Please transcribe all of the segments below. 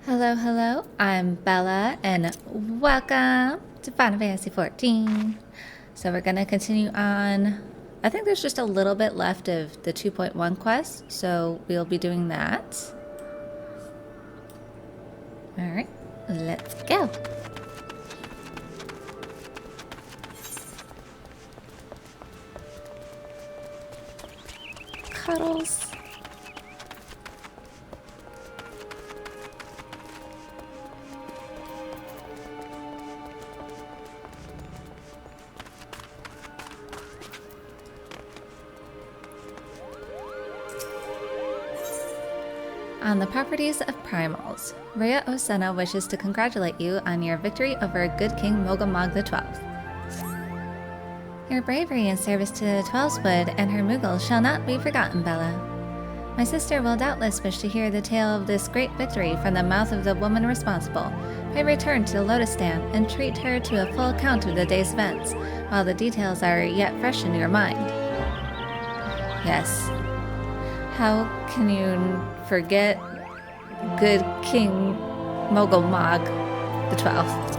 Hello, hello, I'm Bella, and welcome to Final Fantasy XIV. So we're going to continue on. I think there's just a little bit left of the 2.1 quest, so we'll be doing that. Alright, let's go. Cuddles. On the properties of Primals, Rhea Osena wishes to congratulate you on your victory over good King Mogomog XII. Your bravery in service to the Twelveswood and her Mughals shall not be forgotten, Bella. My sister will doubtless wish to hear the tale of this great victory from the mouth of the woman responsible. Pray return to the Lotus Stand and treat her to a full account of the day's events, while the details are yet fresh in your mind. Yes. How can you forget good King Mogomog XII?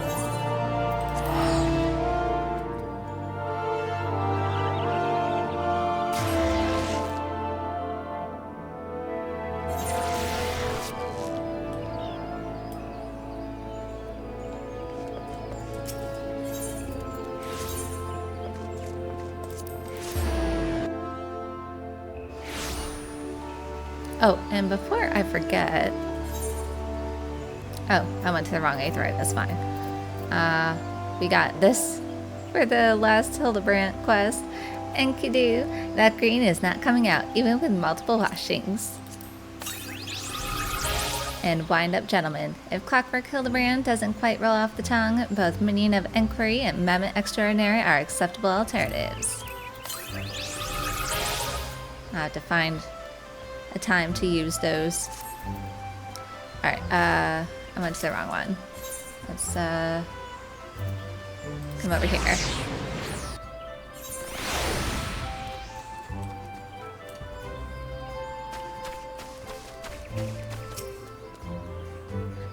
Oh, and before I forget... Oh, I went to the wrong Aetheryte, that's fine. We got this for the last Hildebrand quest. Enkidu, that green is not coming out, even with multiple washings. And Wind Up Gentleman. If Clockwork Hildebrand doesn't quite roll off the tongue, both Minion of Enquiry and Mammoth Extraordinary are acceptable alternatives. I'll have to find a time to use those. Alright, I went to the wrong one. Let's come over here.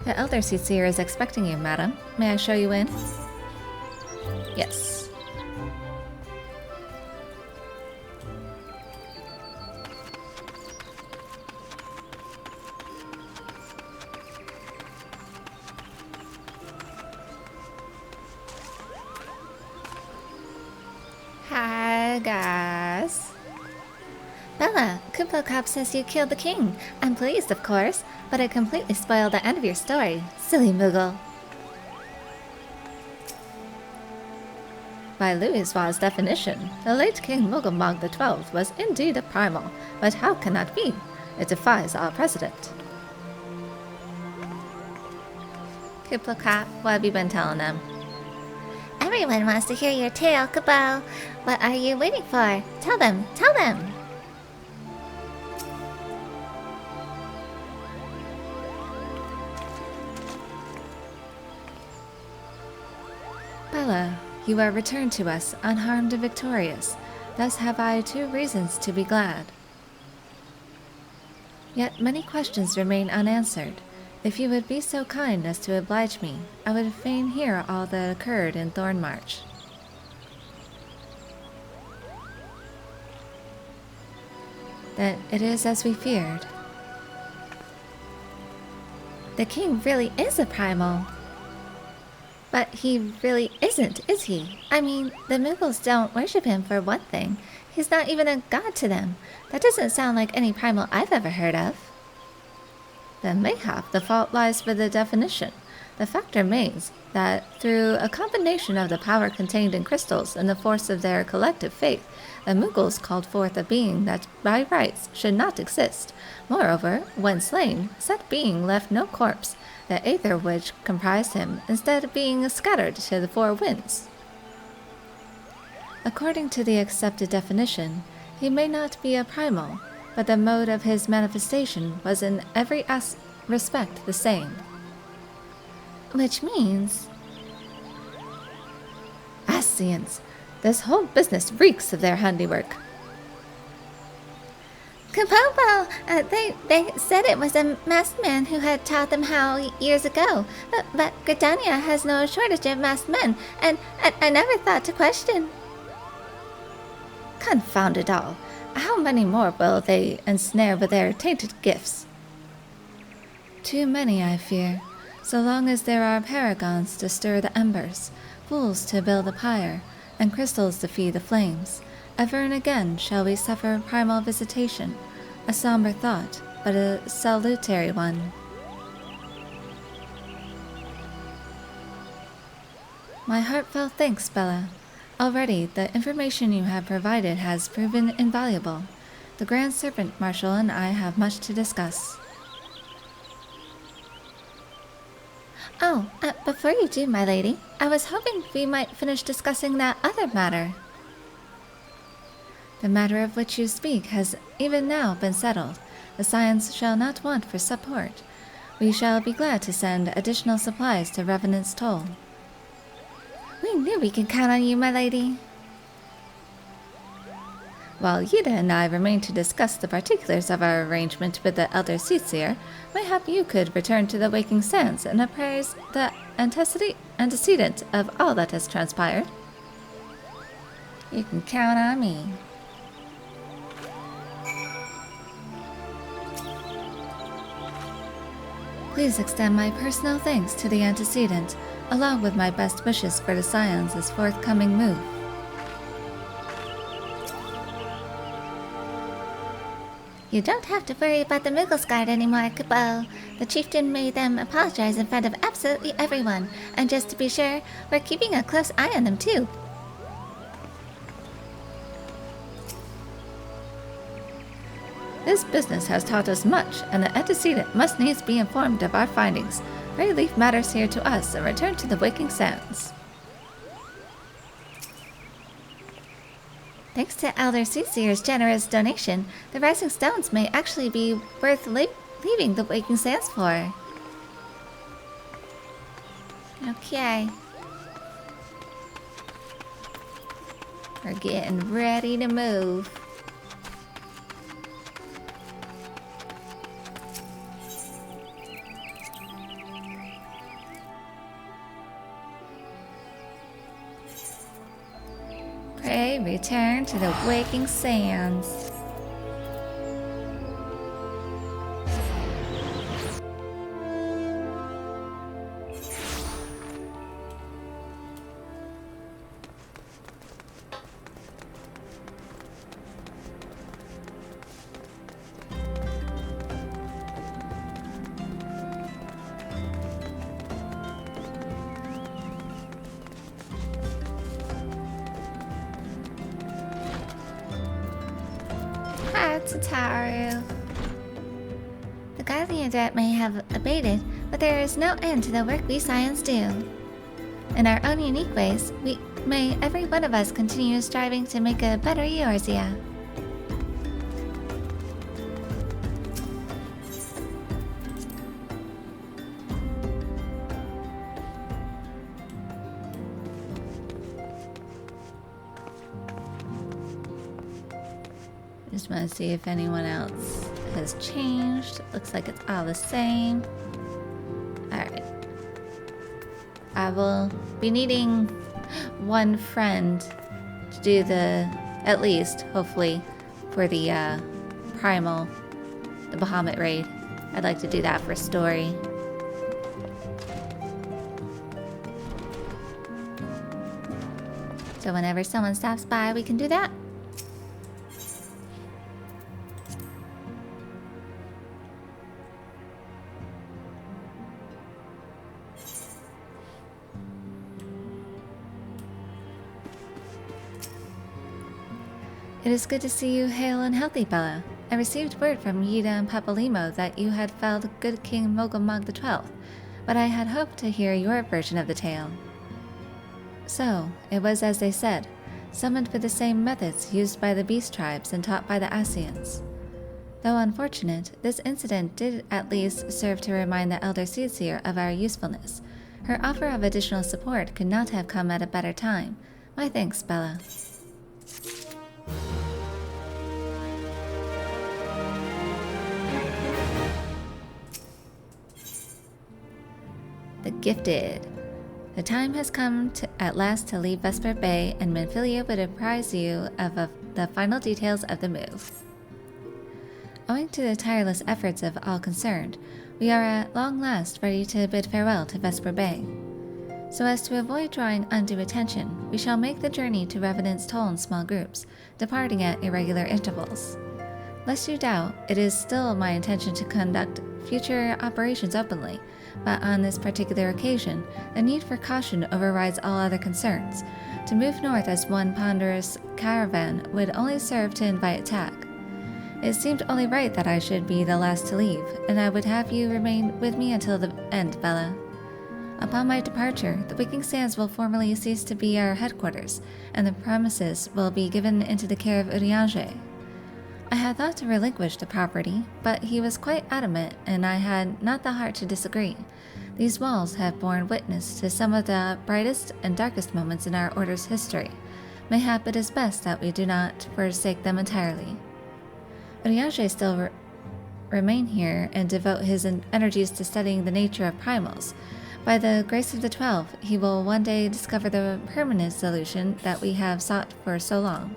The Elder Seer is expecting you, madam. May I show you in? Yes. Hi, guys. Bella, Kupo says you killed the king. I'm pleased, of course, but it completely spoiled the end of your story. Silly Moogle. By Louis's definition, the late King Mogomog XII was indeed a primal, but how can that be? It defies all precedent. Kupo, what have you been telling them? Everyone wants to hear your tale, Kupo. What are you waiting for? Tell them! Tell them! Bella, you are returned to us, unharmed and victorious. Thus have I 2 reasons to be glad. Yet many questions remain unanswered. If you would be so kind as to oblige me, I would fain hear all that occurred in Thornmarch. That it is as we feared. The king really is a primal. But he really isn't, is he? I mean, the Mughals don't worship him for one thing. He's not even a god to them. That doesn't sound like any primal I've ever heard of. Then mayhap the fault lies with the definition. The fact remains that through a combination of the power contained in crystals and the force of their collective faith, the Mughals called forth a being that by rights should not exist. Moreover, when slain, said being left no corpse, the aether which comprised him, instead of being scattered to the 4 winds. According to the accepted definition, he may not be a primal, but the mode of his manifestation was in every respect the same. Which means... Ascians! This whole business reeks of their handiwork. Kapopo! They said it was a masked man who had taught them how years ago. But Gridania has no shortage of masked men, and I never thought to question. Confound it all. How many more will they ensnare with their tainted gifts? Too many, I fear. So long as there are paragons to stir the embers, fools to build the pyre, and crystals to feed the flames, ever and again shall we suffer primal visitation, a somber thought, but a salutary one. My heartfelt thanks, Bella. Already, the information you have provided has proven invaluable. The Grand Serpent Marshal and I have much to discuss. Oh, before you do, my lady, I was hoping we might finish discussing that other matter. The matter of which you speak has even now been settled. The Scions shall not want for support. We shall be glad to send additional supplies to Revenant's Toll. We knew we could count on you, my lady. While Yida and I remain to discuss the particulars of our arrangement with the Elder Seedsir, mayhap you could return to the Waking Sands and appraise the antecedent of all that has transpired. You can count on me. Please extend my personal thanks to the antecedent, along with my best wishes for the Scions' forthcoming move. You don't have to worry about the Muggles Guard anymore, Kapo. The chieftain made them apologize in front of absolutely everyone, and just to be sure, we're keeping a close eye on them too. This business has taught us much, and the antecedent must needs be informed of our findings. Pray leave matters here to us and return to the Waking Sands. Thanks to Elder Seedsir's generous donation, the Rising Stones may actually be worth leaving the Waking Sands for. Okay. We're getting ready to move. Pray return to the Waking Sands. Tataru. The Guardian threat may have abated, but there is no end to the work we Scions do. In our own unique ways, may every one of us continue striving to make a better Eorzea. Just want to see if anyone else has changed. Looks like it's all the same. Alright. I will be needing one friend to do the, at least, hopefully, for the Primal, the Bahamut raid. I'd like to do that for story. So whenever someone stops by, we can do that. It is good to see you hale and healthy, Bella. I received word from Yida and Papalimo that you had felled good King Mogulmog XII, but I had hoped to hear your version of the tale. So, it was as they said, summoned with the same methods used by the Beast Tribes and taught by the Ascians. Though unfortunate, this incident did at least serve to remind the Elder Seedsir of our usefulness. Her offer of additional support could not have come at a better time. My thanks, Bella. The gifted. The time has come at last to leave Vesper Bay, and Manfilia would apprise you of the final details of the move. Owing to the tireless efforts of all concerned, we are at long last ready to bid farewell to Vesper Bay. So as to avoid drawing undue attention, we shall make the journey to Revenant's Toll in small groups, departing at irregular intervals. Lest you doubt, it is still my intention to conduct future operations openly, but on this particular occasion, the need for caution overrides all other concerns. To move north as one ponderous caravan would only serve to invite attack. It seemed only right that I should be the last to leave, and I would have you remain with me until the end, Bella. Upon my departure, the Waking Sands will formally cease to be our headquarters, and the premises will be given into the care of Urianger. I had thought to relinquish the property, but he was quite adamant, and I had not the heart to disagree. These walls have borne witness to some of the brightest and darkest moments in our Order's history. Mayhap it is best that we do not forsake them entirely. Urianger still remain here and devote his energies to studying the nature of primals. By the grace of the 12, he will one day discover the permanent solution that we have sought for so long.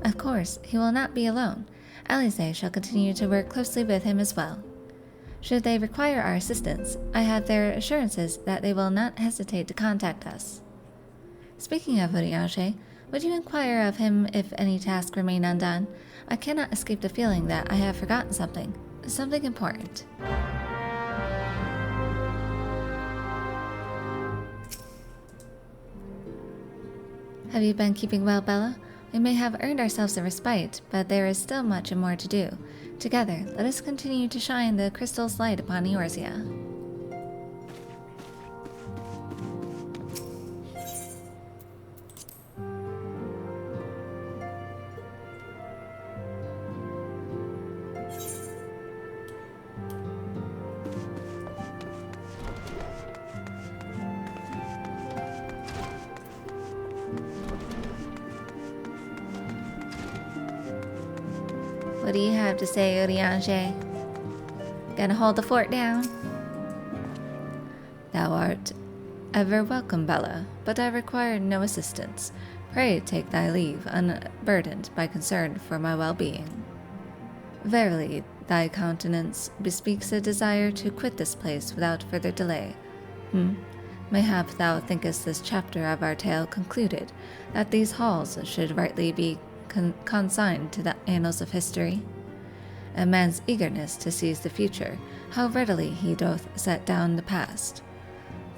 Of course, he will not be alone. Alize shall continue to work closely with him as well. Should they require our assistance, I have their assurances that they will not hesitate to contact us. Speaking of Urianger, would you inquire of him if any tasks remain undone? I cannot escape the feeling that I have forgotten something important. Have you been keeping well, Bella? We may have earned ourselves a respite, but there is still much and more to do. Together, let us continue to shine the crystal's light upon Eorzea. What do you have to say, Urianger? Gonna hold the fort down? Thou art ever welcome, Bella, but I require no assistance. Pray take thy leave, unburdened by concern for my well-being. Verily, thy countenance bespeaks a desire to quit this place without further delay. Mayhap thou thinkest this chapter of our tale concluded, that these halls should rightly be consigned to the annals of history. A man's eagerness to seize the future, how readily he doth set down the past.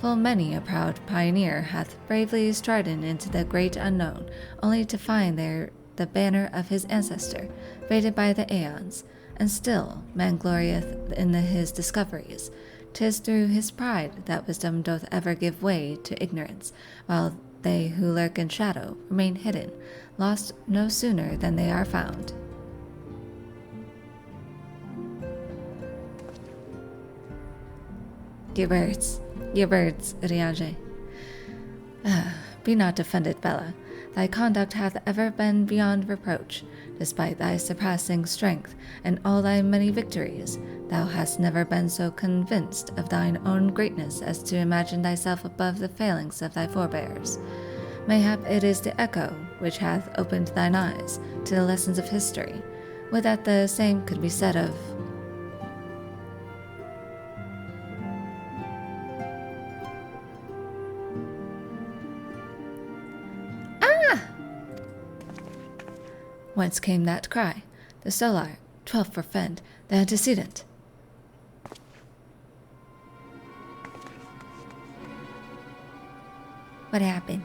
Full many a proud pioneer hath bravely stridden into the great unknown, only to find there the banner of his ancestor, faded by the aeons, and still man glorieth in his discoveries. 'Tis through his pride that wisdom doth ever give way to ignorance, while they who lurk in shadow remain hidden, lost no sooner than they are found. Your words, Urianger. Be not offended, Bella. Thy conduct hath ever been beyond reproach. Despite thy surpassing strength and all thy many victories, thou hast never been so convinced of thine own greatness as to imagine thyself above the failings of thy forebears. Mayhap it is the echo which hath opened thine eyes to the lessons of history. Would that the same could be said of... Whence came that cry? The Solar, 12 for Fend, the antecedent. What happened?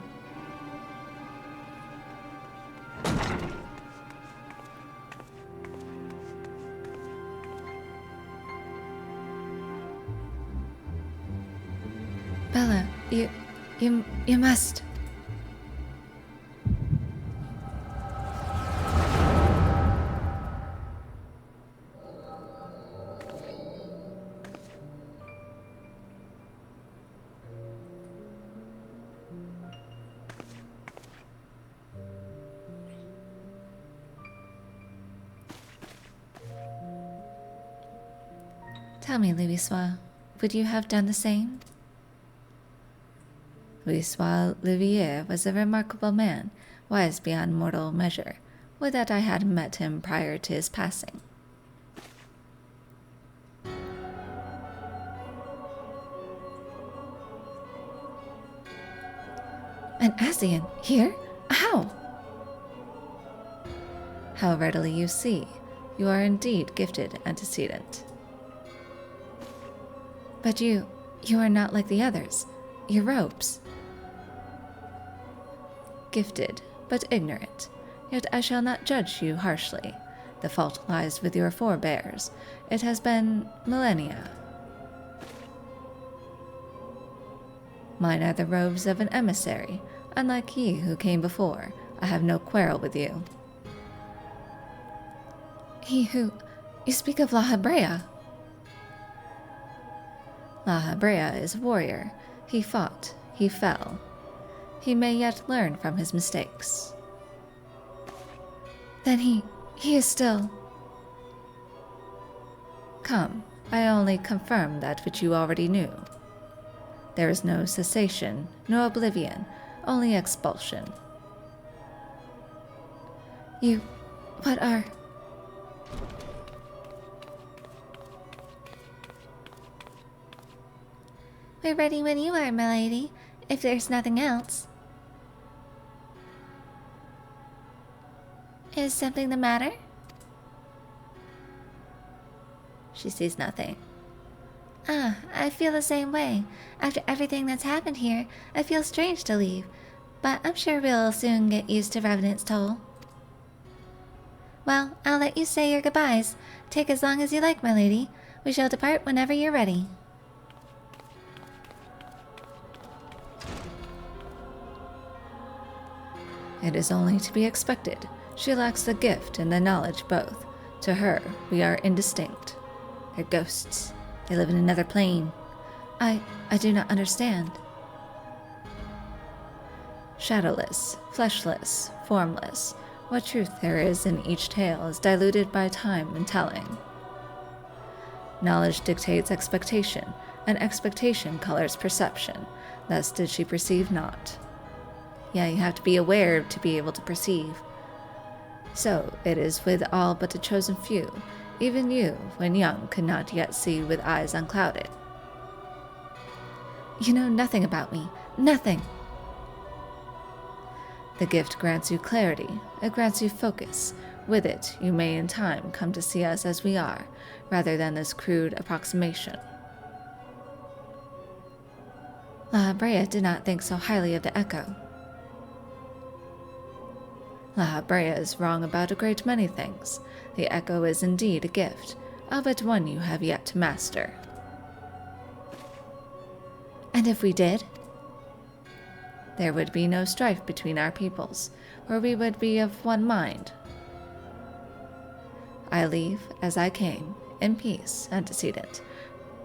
Bella, you must... Tell me, Louisois, would you have done the same? Louis Olivier was a remarkable man, wise beyond mortal measure. Would that I had met him prior to his passing. An Asian here? How? How readily you see. You are indeed gifted antecedent. But you are not like the others. Your robes. Gifted, but ignorant. Yet I shall not judge you harshly. The fault lies with your forebears. It has been millennia. Mine are the robes of an emissary. Unlike ye who came before, I have no quarrel with you. He who... You speak of La Habrea. La Habrea is a warrior. He fought. He fell. He may yet learn from his mistakes. Then he is still... Come, I only confirm that which you already knew. There is no cessation, no oblivion, only expulsion. What are... We're ready when you are, milady, if there's nothing else. Is something the matter? She sees nothing. I feel the same way. After everything that's happened here, I feel strange to leave, but I'm sure we'll soon get used to Revenant's toll. Well, I'll let you say your goodbyes. Take as long as you like, my lady. We shall depart whenever you're ready. It is only to be expected. She lacks the gift and the knowledge both. To her, we are indistinct. They're ghosts. They live in another plane. I do not understand. Shadowless, fleshless, formless. What truth there is in each tale is diluted by time and telling. Knowledge dictates expectation, and expectation colors perception. Thus did she perceive not. Yeah, you have to be aware to be able to perceive. So it is with all but a chosen few. Even you, when young, could not yet see with eyes unclouded. You know nothing about me. Nothing. The gift grants you clarity. It grants you focus. With it, you may in time come to see us as we are, rather than this crude approximation. La Habrea did not think so highly of the echo. La Habrea is wrong about a great many things. The echo is indeed a gift, albeit one you have yet to master. And if we did? There would be no strife between our peoples, for we would be of one mind. I leave, as I came, in peace, antecedent.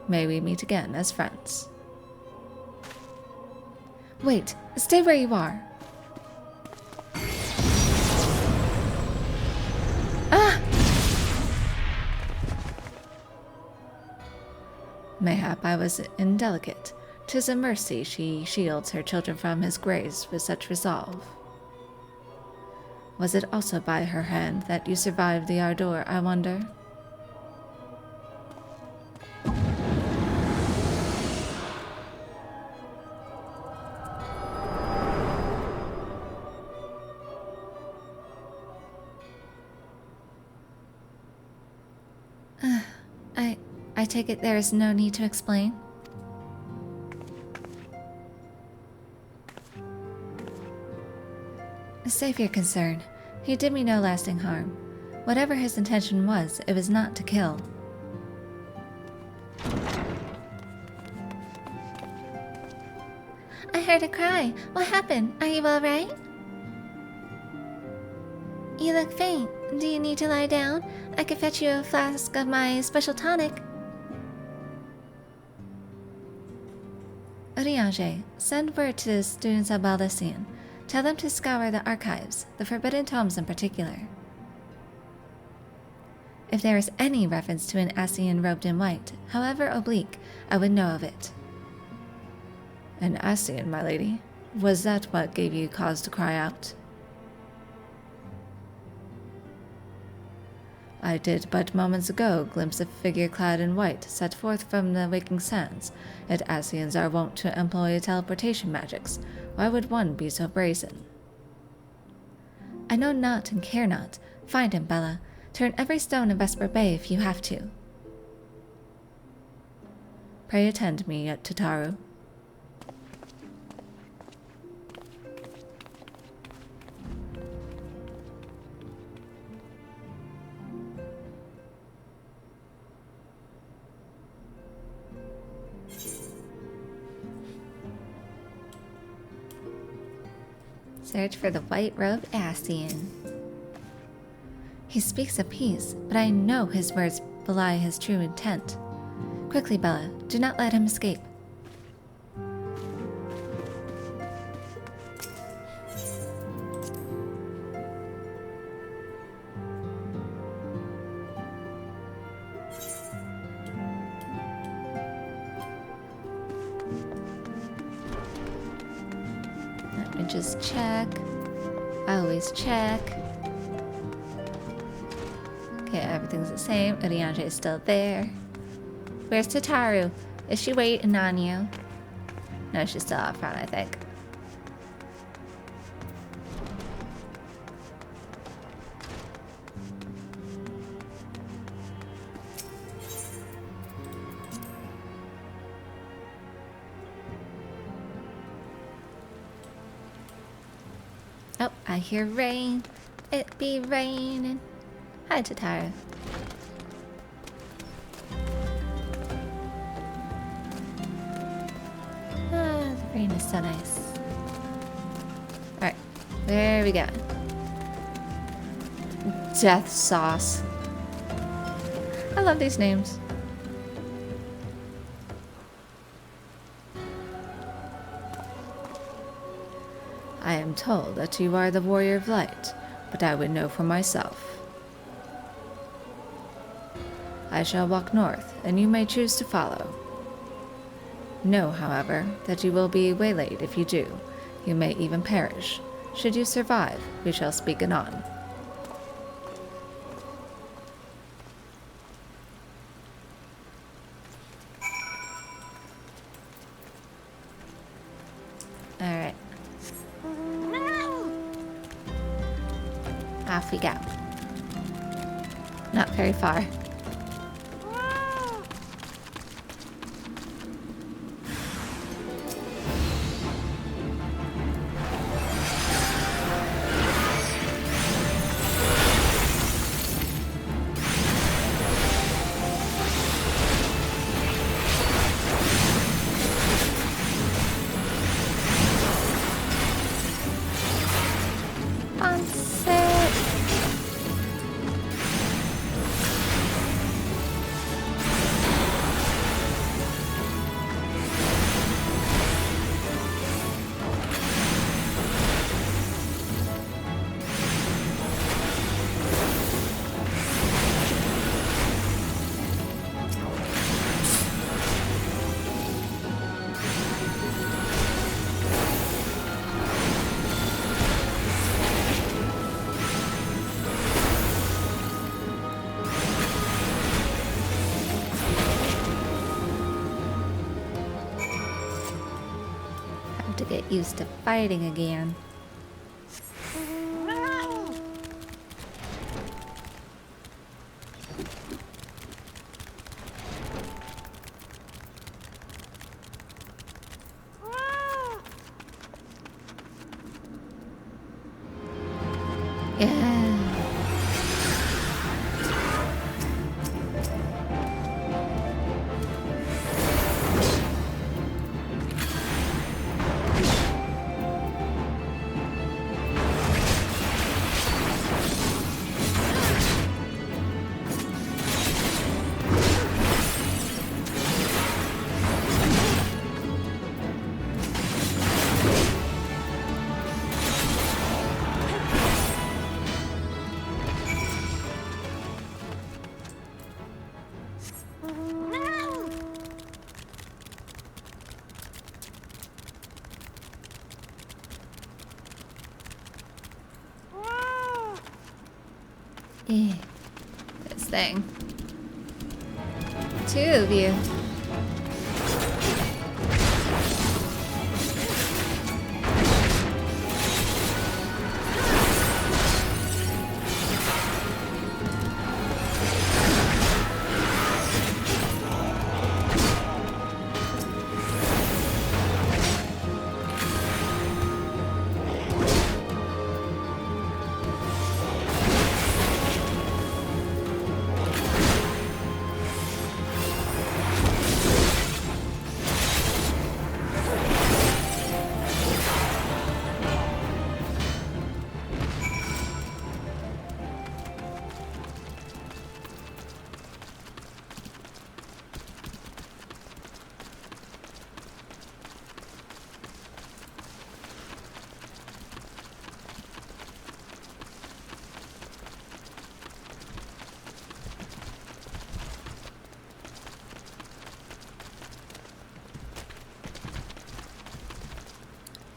May we meet again as friends. Wait, stay where you are. Mayhap I was indelicate. 'Tis a mercy she shields her children from his grace with such resolve. Was it also by her hand that you survived the ardor, I wonder? I take it there is no need to explain? Save your concern. He did me no lasting harm. Whatever his intention was, it was not to kill. I heard a cry. What happened? Are you all right? You look faint. Do you need to lie down? I could fetch you a flask of my special tonic. Urianger, send word to the students of Baldessian. Tell them to scour the archives, the forbidden tomes in particular. If there is any reference to an Asian robed in white, however oblique, I would know of it. An Ascian, my lady. Was that what gave you cause to cry out? I did but moments ago glimpse a figure clad in white set forth from the waking sands, yet Ascians are wont to employ teleportation magics. Why would one be so brazen? I know not and care not. Find him, Bella. Turn every stone in Vesper Bay if you have to. Pray attend me at Tataru. Search for the white-robed Ascian. He speaks of peace, but I know his words belie his true intent. Quickly, Bella, do not let him escape. Let me just check. I always check. Okay, everything's the same. Urianger is still there. Where's Tataru? Is she waiting on you? No, she's still out front, I think. Oh, I hear rain. It be raining. Hi, Tataru. Ah, the rain is so nice. Alright, where are we going? Death Sauce. I love these names. I am told that you are the Warrior of Light, but I would know for myself. I shall walk north, and you may choose to follow. Know, however, that you will be waylaid if you do. You may even perish. Should you survive, we shall speak anon. Alright. Off we go. Not very far. To get used to fighting again. Yeah. This thing. Two of you.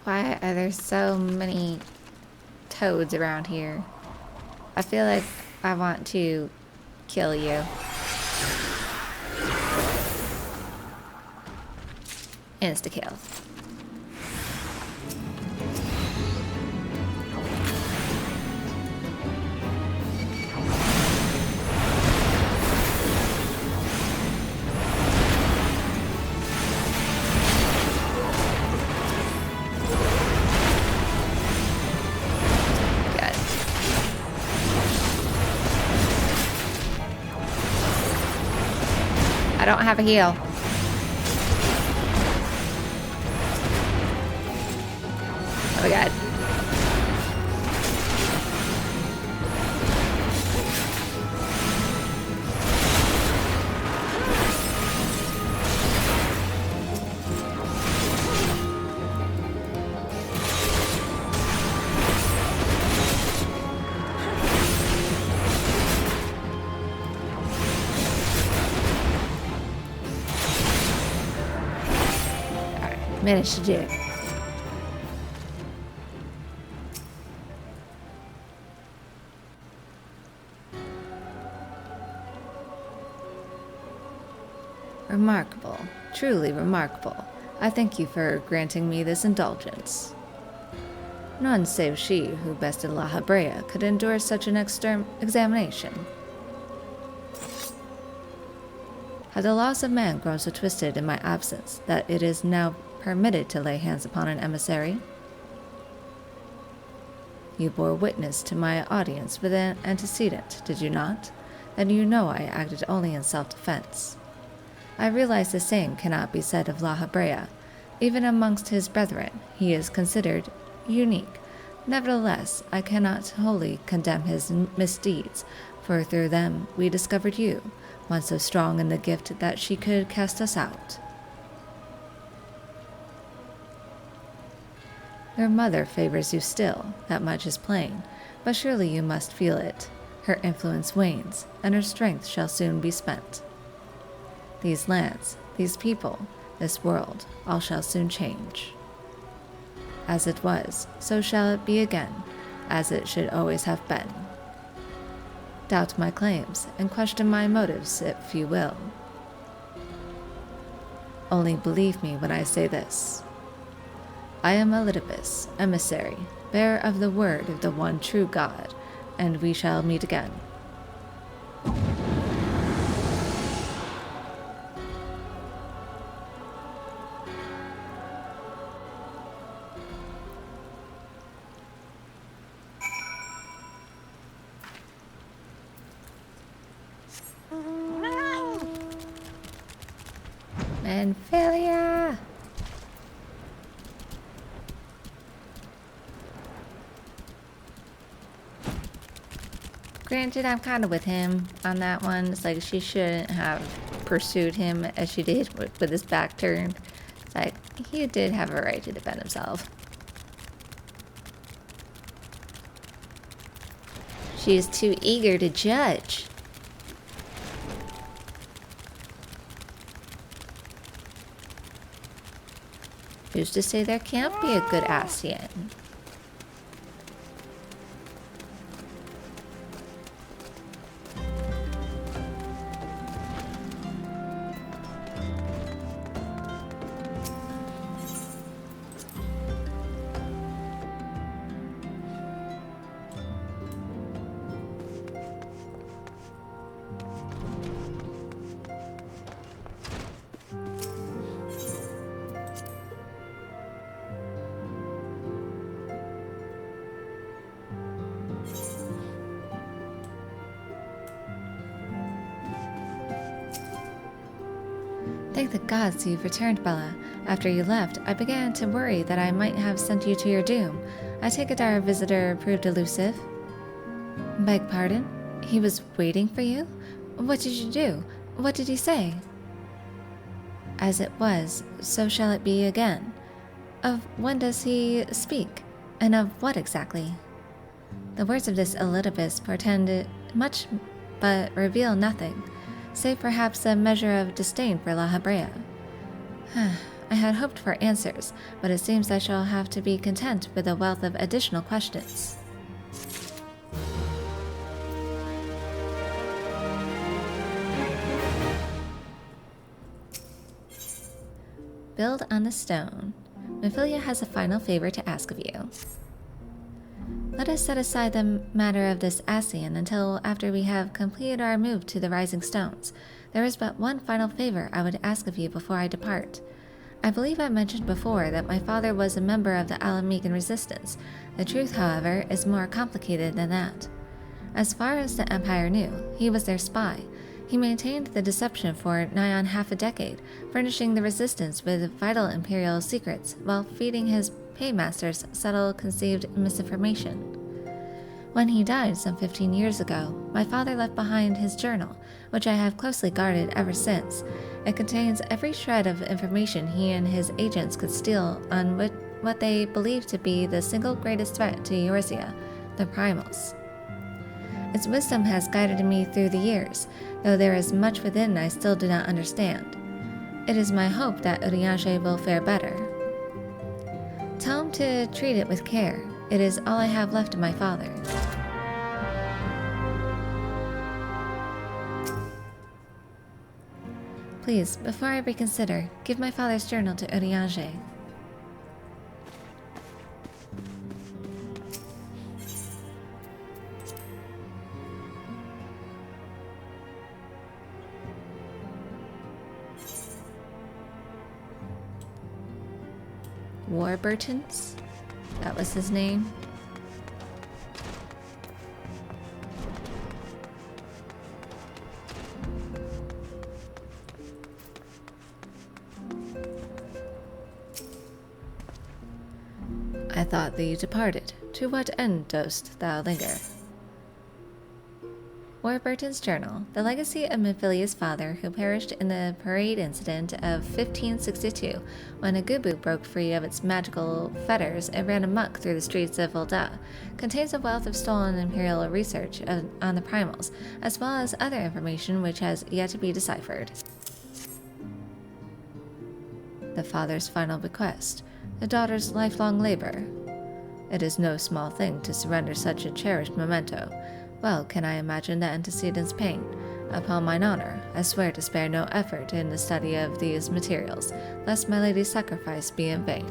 Why are there so many toads around here? I feel like I want to kill you. Insta-kill. I don't have a heal. Oh my god. Managed to do it. Remarkable. Truly remarkable. I thank you for granting me this indulgence. None save she who bested La Habrea could endure such an examination. Had the laws of man grown so twisted in my absence that it is now permitted to lay hands upon an emissary? You bore witness to my audience with an antecedent, did you not? Then you know I acted only in self-defense. I realize the same cannot be said of La Habrea. Even amongst his brethren, he is considered unique. Nevertheless, I cannot wholly condemn his misdeeds, for through them we discovered you, one so strong in the gift that she could cast us out. Your mother favors you still, that much is plain, but surely you must feel it. Her influence wanes, and her strength shall soon be spent. These lands, these people, this world, all shall soon change. As it was, so shall it be again, as it should always have been. Doubt my claims, and question my motives if you will. Only believe me when I say this. I am Elidibus, emissary, bearer of the word of the one true God, and we shall meet again. And failure! Granted, I'm kind of with him on that one. It's like she shouldn't have pursued him as she did with his back turned. It's like, he did have a right to defend himself. She is too eager to judge. Who's to say there can't be a good Asian? Thank the gods you've returned, Bella. After you left, I began to worry that I might have sent you to your doom. I take it our visitor proved elusive. Beg pardon? He was waiting for you? What did you do? What did he say? As it was, so shall it be again. Of when does he speak? And of what exactly? The words of this Elidibus portend much but reveal nothing, save perhaps a measure of disdain for La Hebrea. I had hoped for answers, but it seems I shall have to be content with a wealth of additional questions. Build on the stone. Mephilia has a final favor to ask of you. Let us set aside the matter of this Ascian until after we have completed our move to the Rising Stones. There is but one final favor I would ask of you before I depart. I believe I mentioned before that my father was a member of the Alamecan resistance. The truth, however, is more complicated than that. As far as the Empire knew, he was their spy. He maintained the deception for nigh on half a decade, furnishing the resistance with vital imperial secrets while feeding his paymasters subtle conceived misinformation. When he died some 15 years ago, my father left behind his journal, which I have closely guarded ever since. It contains every shred of information he and his agents could steal on what they believed to be the single greatest threat to Eorzea, the Primals. Its wisdom has guided me through the years, though there is much within I still do not understand. It is my hope that Urianger will fare better. Tell him to treat it with care. It is all I have left of my father. Please, before I reconsider, give my father's journal to Urianger. Warburton's? That was his name. I thought thee departed. To what end dost thou linger? Warburton's journal, the legacy of Mephilia's father, who perished in the parade incident of 1562, when a Gubu broke free of its magical fetters and ran amok through the streets of Volda, contains a wealth of stolen imperial research on the Primals, as well as other information which has yet to be deciphered. The father's final bequest, the daughter's lifelong labor. It is no small thing to surrender such a cherished memento. Well can I imagine the antecedent's pain. Upon mine honor, I swear to spare no effort in the study of these materials, lest my lady's sacrifice be in vain.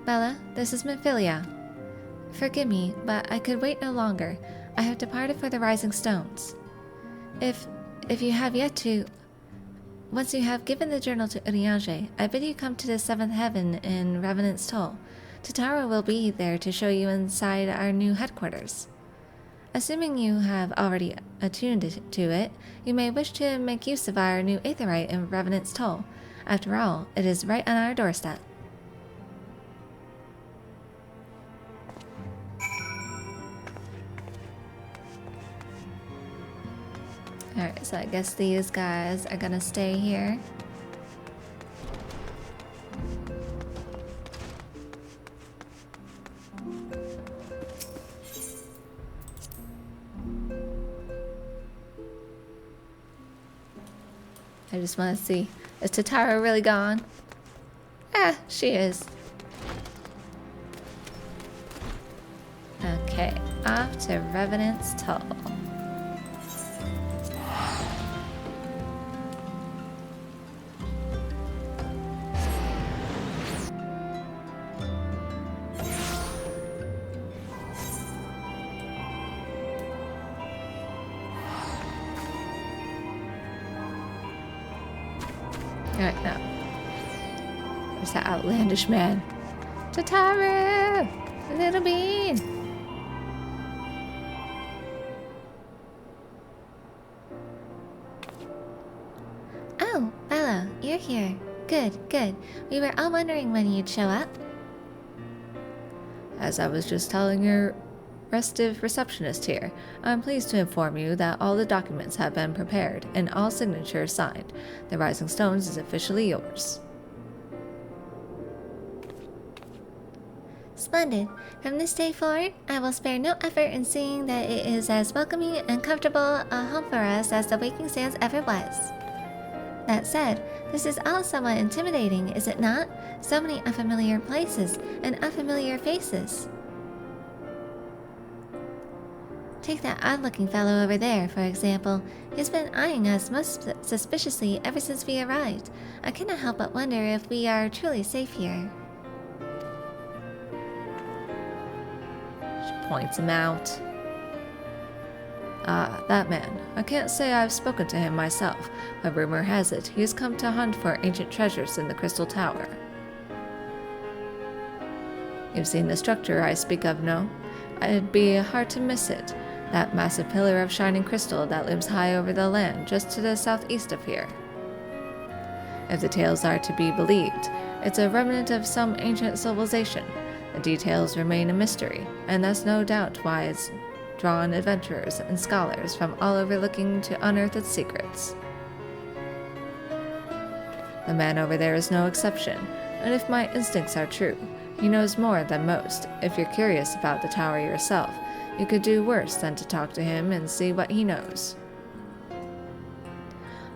Bella, this is Mephilia. Forgive me, but I could wait no longer. I have departed for the Rising Stones. If you have yet to... Once you have given the journal to Urianger, I bid you come to the seventh heaven in Revenant's Toll. Tatara will be there to show you inside our new headquarters. Assuming you have already attuned to it, you may wish to make use of our new aetherite in Revenant's Toll. After all, it is right on our doorstep. Alright, so I guess these guys are gonna stay here. I just want to see, is Tatara really gone? Ah, she is. Okay, off to Revenant's Toll. Alright, now. There's that outlandish man. Tatara! Little bean! Oh, Bella, you're here. Good, good. We were all wondering when you'd show up. As I was just telling your restive receptionist here, I'm pleased to inform you that all the documents have been prepared and all signatures signed. The Rising Stones is officially yours. Splendid. From this day forward, I will spare no effort in seeing that it is as welcoming and comfortable a home for us as the Waking Sands ever was. That said, this is all somewhat intimidating, is it not? So many unfamiliar places and unfamiliar faces. Take that odd-looking fellow over there, for example. He's been eyeing us most suspiciously ever since we arrived. I cannot help but wonder if we are truly safe here. She points him out. Ah, that man. I can't say I've spoken to him myself, but rumor has it he has come to hunt for ancient treasures in the Crystal Tower. You've seen the structure I speak of, no? It'd be hard to miss it. That massive pillar of shining crystal that looms high over the land just to the southeast of here. If the tales are to be believed, it's a remnant of some ancient civilization. The details remain a mystery, and that's no doubt why it's drawn adventurers and scholars from all over looking to unearth its secrets. The man over there is no exception, and if my instincts are true, he knows more than most. If you're curious about the tower yourself, you could do worse than to talk to him and see what he knows.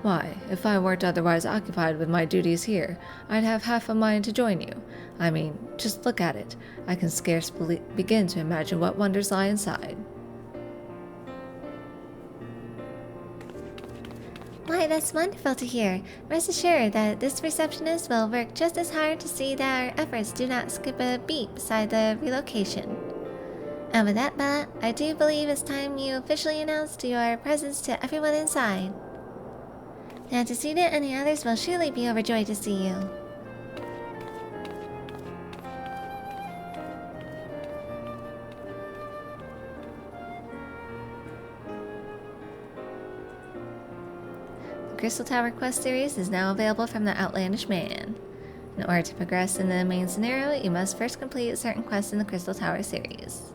Why, if I weren't otherwise occupied with my duties here, I'd have half a mind to join you. I mean, just look at it. I can scarce begin to imagine what wonders lie inside. Why, that's wonderful to hear. Rest assured that this receptionist will work just as hard to see that our efforts do not skip a beat beside the relocation. And with that, Bella, I do believe it's time you officially announced your presence to everyone inside. The antecedent and the others will surely be overjoyed to see you. The Crystal Tower quest series is now available from the Outlandish Man. In order to progress in the main scenario, you must first complete certain quests in the Crystal Tower series.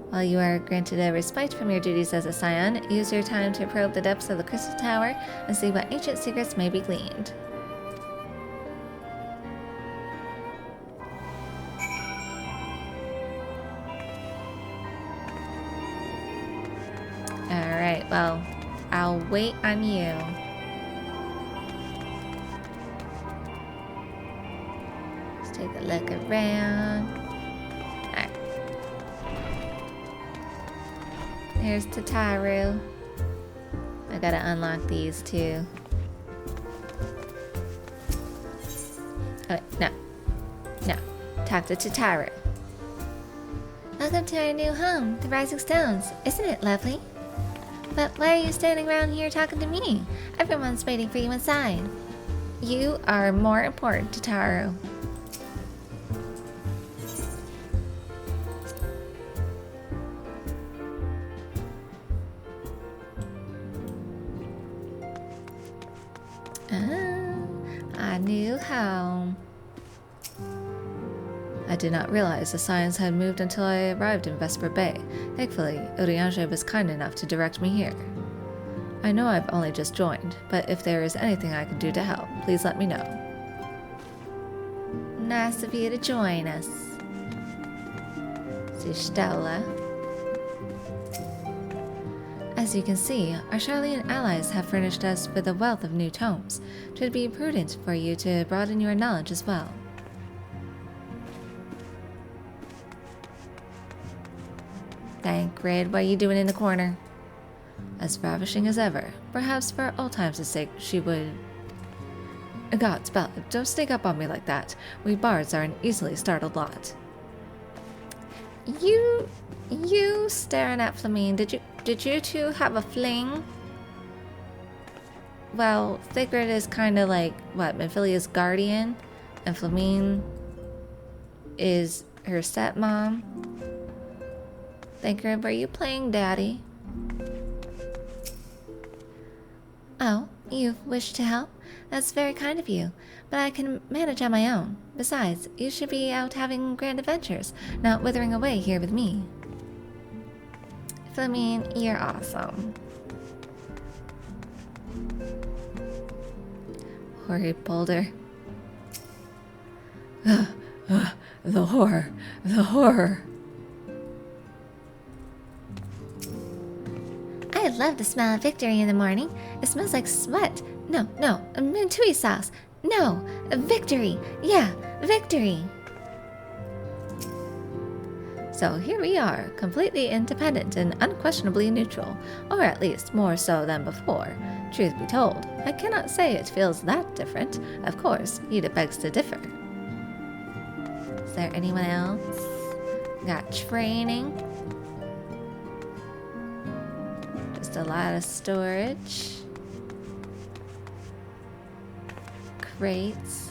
While you are granted a respite from your duties as a scion, use your time to probe the depths of the Crystal Tower and see what ancient secrets may be gleaned. Alright, well, I'll wait on you. Let's take a look around. Here's Tataru. I gotta unlock these too. Oh, no. No. Talk to Tataru. Welcome to our new home, the Rising Stones. Isn't it lovely? But why are you standing around here talking to me? Everyone's waiting for you inside. You are more important, Tataru. A new home. I did not realize the science had moved until I arrived in Vesper Bay. Thankfully, Urianger was kind enough to direct me here. I know I've only just joined, but if there is anything I can do to help, please let me know. Nice of you to join us. Stola. As you can see, our Charlian allies have furnished us with a wealth of new tomes. It would be prudent for you to broaden your knowledge as well. Thancred, what are you doing in the corner? As ravishing as ever. Perhaps for old times' sake she would... Gods, Bella, don't sneak up on me like that. We bards are an easily startled lot. You staring at Flamine, did you two have a fling? Well, Thancred is kind of like, what, Minfilia's guardian? And Flamine is her stepmom? Thancred, were you playing daddy? Oh, you wish to help. That's very kind of you, but I can manage on my own. Besides, you should be out having grand adventures, not withering away here with me. Flamine, you're awesome. Hoary boulder. The horror. The horror. I love the smell of victory in the morning. It smells like sweat. No, Mintui sauce. No, victory. Yeah, victory. So here we are, completely independent and unquestionably neutral, or at least more so than before. Truth be told, I cannot say it feels that different. Of course, Yida begs to differ. Is there anyone else? Got training. Just a lot of storage. Crates.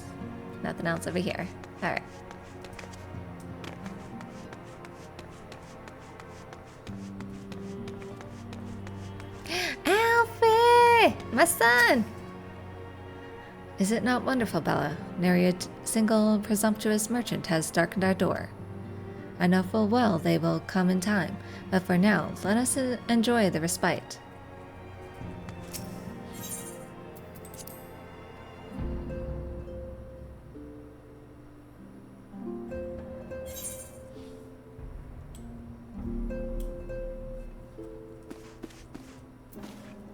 Nothing else over here. Alright. Alfie! My son! Is it not wonderful, Bella? Nary a single presumptuous merchant has darkened our door. I know full well they will come in time, but for now, let us enjoy the respite.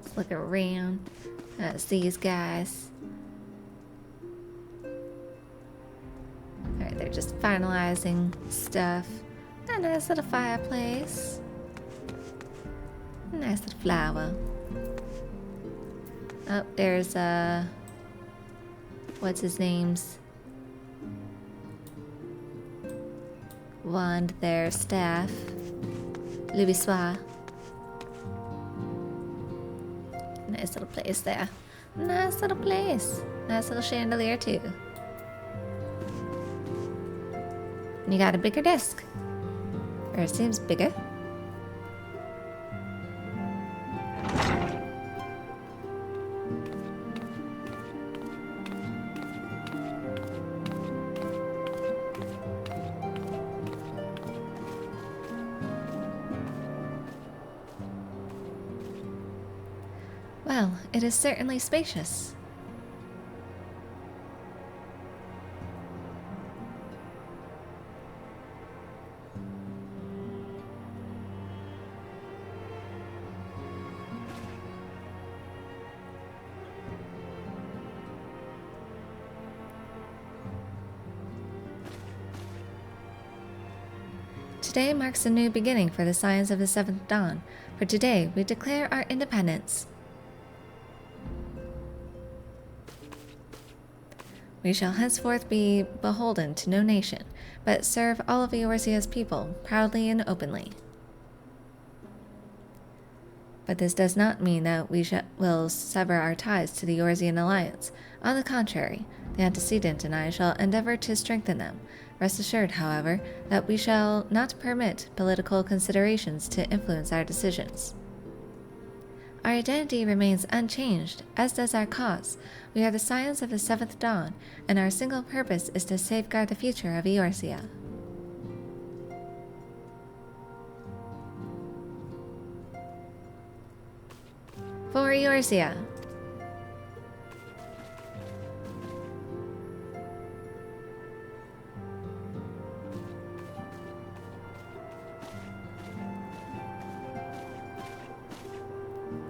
Let's look around. That's these guys. Alright, they're just finalizing stuff. Got a nice little fireplace. A nice little flower. Oh, there's what's his name's wand there, staff. Louis Soir. Nice little place there. Nice little place. Nice little chandelier too. And you got a bigger desk. Or it seems bigger. Well, it is certainly spacious. Today marks a new beginning for the Scions of the Seventh Dawn, for today we declare our independence. We shall henceforth be beholden to no nation, but serve all of Eorzea's people, proudly and openly. But this does not mean that we will sever our ties to the Eorzean alliance. On the contrary, the antecedent and I shall endeavor to strengthen them. Rest assured, however, that we shall not permit political considerations to influence our decisions. Our identity remains unchanged, as does our cause. We are the Scions of the Seventh Dawn, and our single purpose is to safeguard the future of Eorzea. For Eorzea.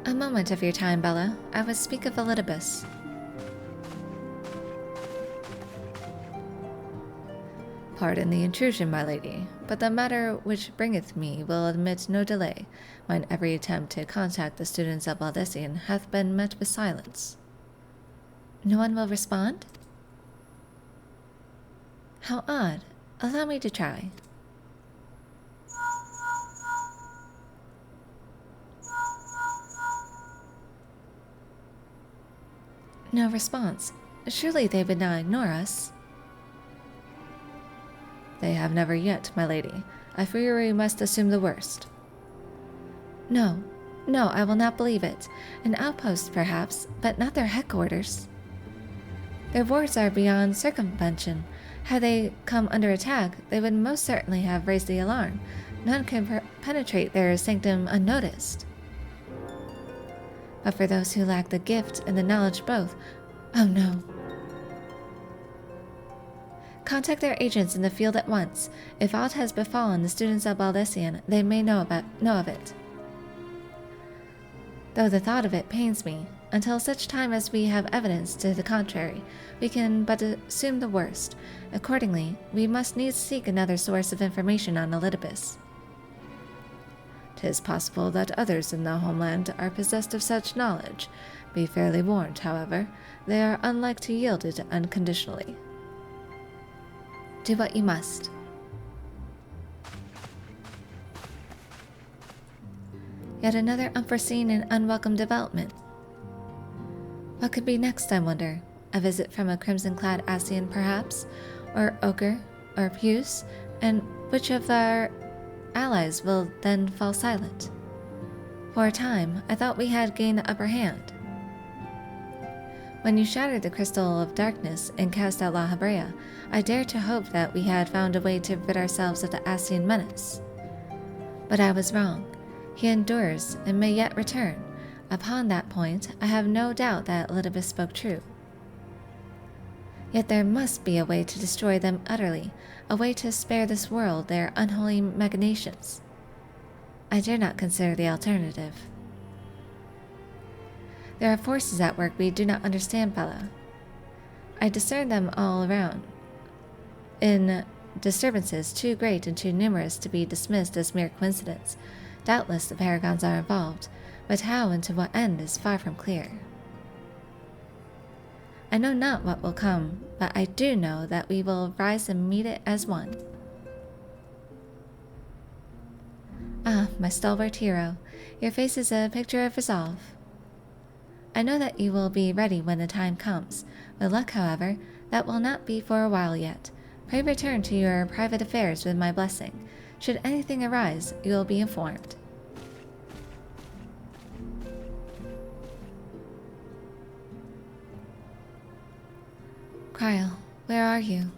A moment of your time, Bella. I would speak of Elidibus. Pardon the intrusion, my lady, but the matter which bringeth me will admit no delay. Mine every attempt to contact the students of Valdesian hath been met with silence. No one will respond? How odd. Allow me to try. No response. Surely they would not ignore us. They have never yet, my lady. I fear we must assume the worst. No, No, I will not believe it. An outpost, perhaps, but not their headquarters. Their wards are beyond circumvention. Had they come under attack, they would most certainly have raised the alarm. None can penetrate their sanctum unnoticed. But for those who lack the gift and the knowledge both, oh no. Contact their agents in the field at once. If aught has befallen the students of Baldessian, they may know of it. Though the thought of it pains me, until such time as we have evidence to the contrary, we can but assume the worst. Accordingly, we must needs seek another source of information on Elidibus. 'Tis possible that others in the homeland are possessed of such knowledge. Be fairly warned, however, they are unlike to yield it unconditionally. Do what you must. Yet another unforeseen and unwelcome development. What could be next, I wonder? A visit from a crimson-clad Ascian, perhaps? Or Ochre? Or Puce? And which of our allies will then fall silent? For a time, I thought we had gained the upper hand. When you shattered the crystal of darkness and cast out La Habrea, I dared to hope that we had found a way to rid ourselves of the Ascian menace. But I was wrong. He endures and may yet return. Upon that point, I have no doubt that Elidibus spoke true. Yet there must be a way to destroy them utterly, a way to spare this world their unholy machinations. I dare not consider the alternative. There are forces at work we do not understand, Bella. I discern them all around, in disturbances too great and too numerous to be dismissed as mere coincidence. Doubtless the paragons are involved, but how and to what end is far from clear. I know not what will come, but I do know that we will rise and meet it as one. Ah, my stalwart hero, your face is a picture of resolve. I know that you will be ready when the time comes. With luck, however, that will not be for a while yet. Pray return to your private affairs with my blessing. Should anything arise, you will be informed. Cryle, where are you?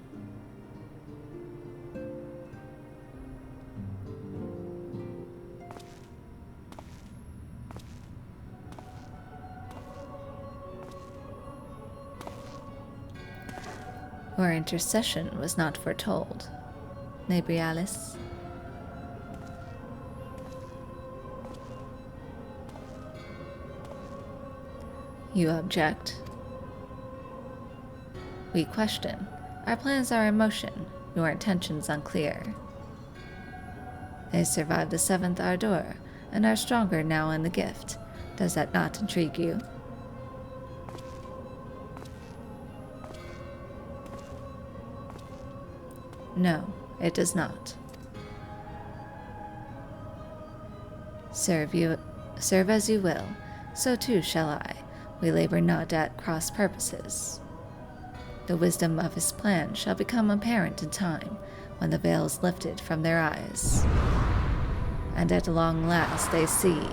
Your intercession was not foretold, Nebrialis. You object? We question. Our plans are in motion, your intentions unclear. They survived the 7th Ardor, and are stronger now in the gift. Does that not intrigue you? No, it does not. Serve as you will, so too shall I. We labor not at cross purposes. The wisdom of his plan shall become apparent in time, when the veil is lifted from their eyes, and at long last they see.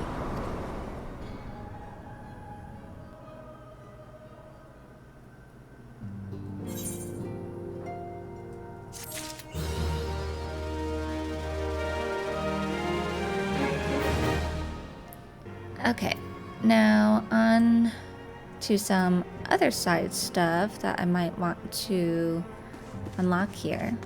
Okay, now on to some other side stuff that I might want to unlock here.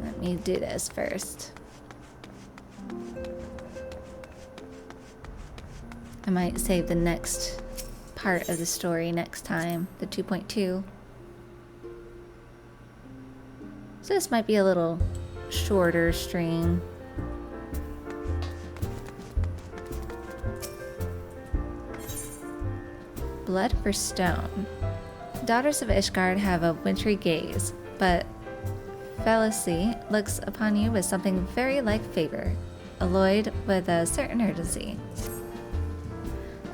Let me do this first. I might save the next part of the story next time, the 2.2. So this might be a little shorter stream. Blood for stone. Daughters of Ishgard have a wintry gaze, but Felicie looks upon you with something very like favor, alloyed with a certain urgency.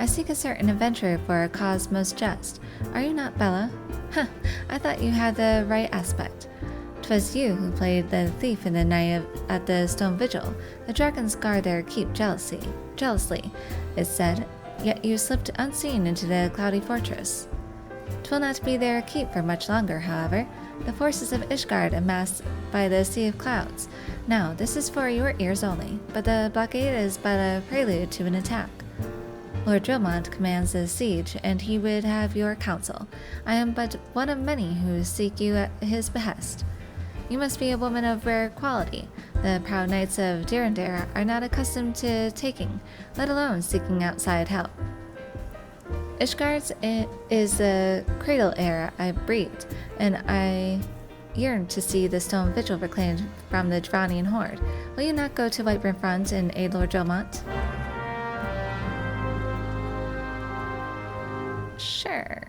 I seek a certain adventurer for a cause most just. Are you not Bella? Huh, I thought you had the right aspect. 'Twas you who played the thief in the night at the stone vigil. The dragons guard their keep jealously, it said, yet you slipped unseen into the cloudy fortress. 'Twill not be their keep for much longer, however. The forces of Ishgard amassed by the Sea of Clouds. Now, this is for your ears only, but the blockade is but a prelude to an attack. Lord Drillmont commands the siege, and he would have your counsel. I am but one of many who seek you at his behest. You must be a woman of rare quality. The proud knights of Durandare are not accustomed to taking, let alone seeking outside help. Ishgard's is the cradle heir I breathed, and I yearn to see the stone vigil reclaimed from the Drowning Horde. Will you not go to Whiteburn Front and aid Lord Drillmont? Sure.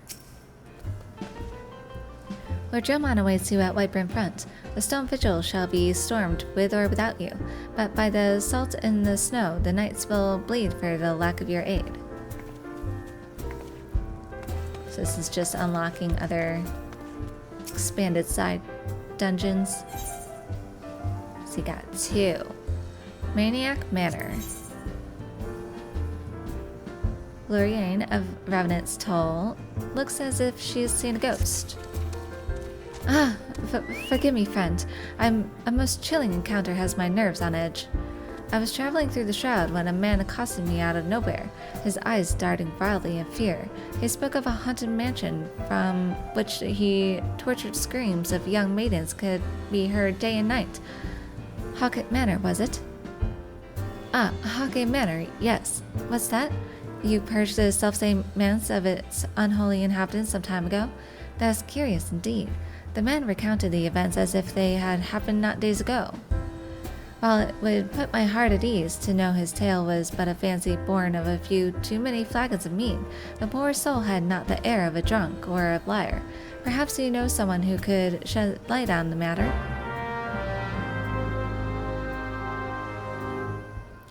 Lord Drillmont awaits you at Whiteburn Front. The stone vigil shall be stormed with or without you, but by the salt and the snow, the knights will bleed for the lack of your aid. So this is just unlocking other expanded side dungeons. So you got 2. Maniac Manor. Loriane of Revenant's Toll looks as if she's seen a ghost. Ah, forgive me, friend. A most chilling encounter has my nerves on edge. I was traveling through the shroud when a man accosted me out of nowhere, his eyes darting wildly in fear. He spoke of a haunted mansion from which he tortured screams of young maidens could be heard day and night. Hawkett Manor, was it? Ah, Hawkett Manor, yes. What's that? You purged the selfsame manse of its unholy inhabitants some time ago? That's curious indeed. The man recounted the events as if they had happened not days ago. While it would put my heart at ease to know his tale was but a fancy born of a few too many flagons of mead, the poor soul had not the air of a drunk or a liar. Perhaps you know someone who could shed light on the matter?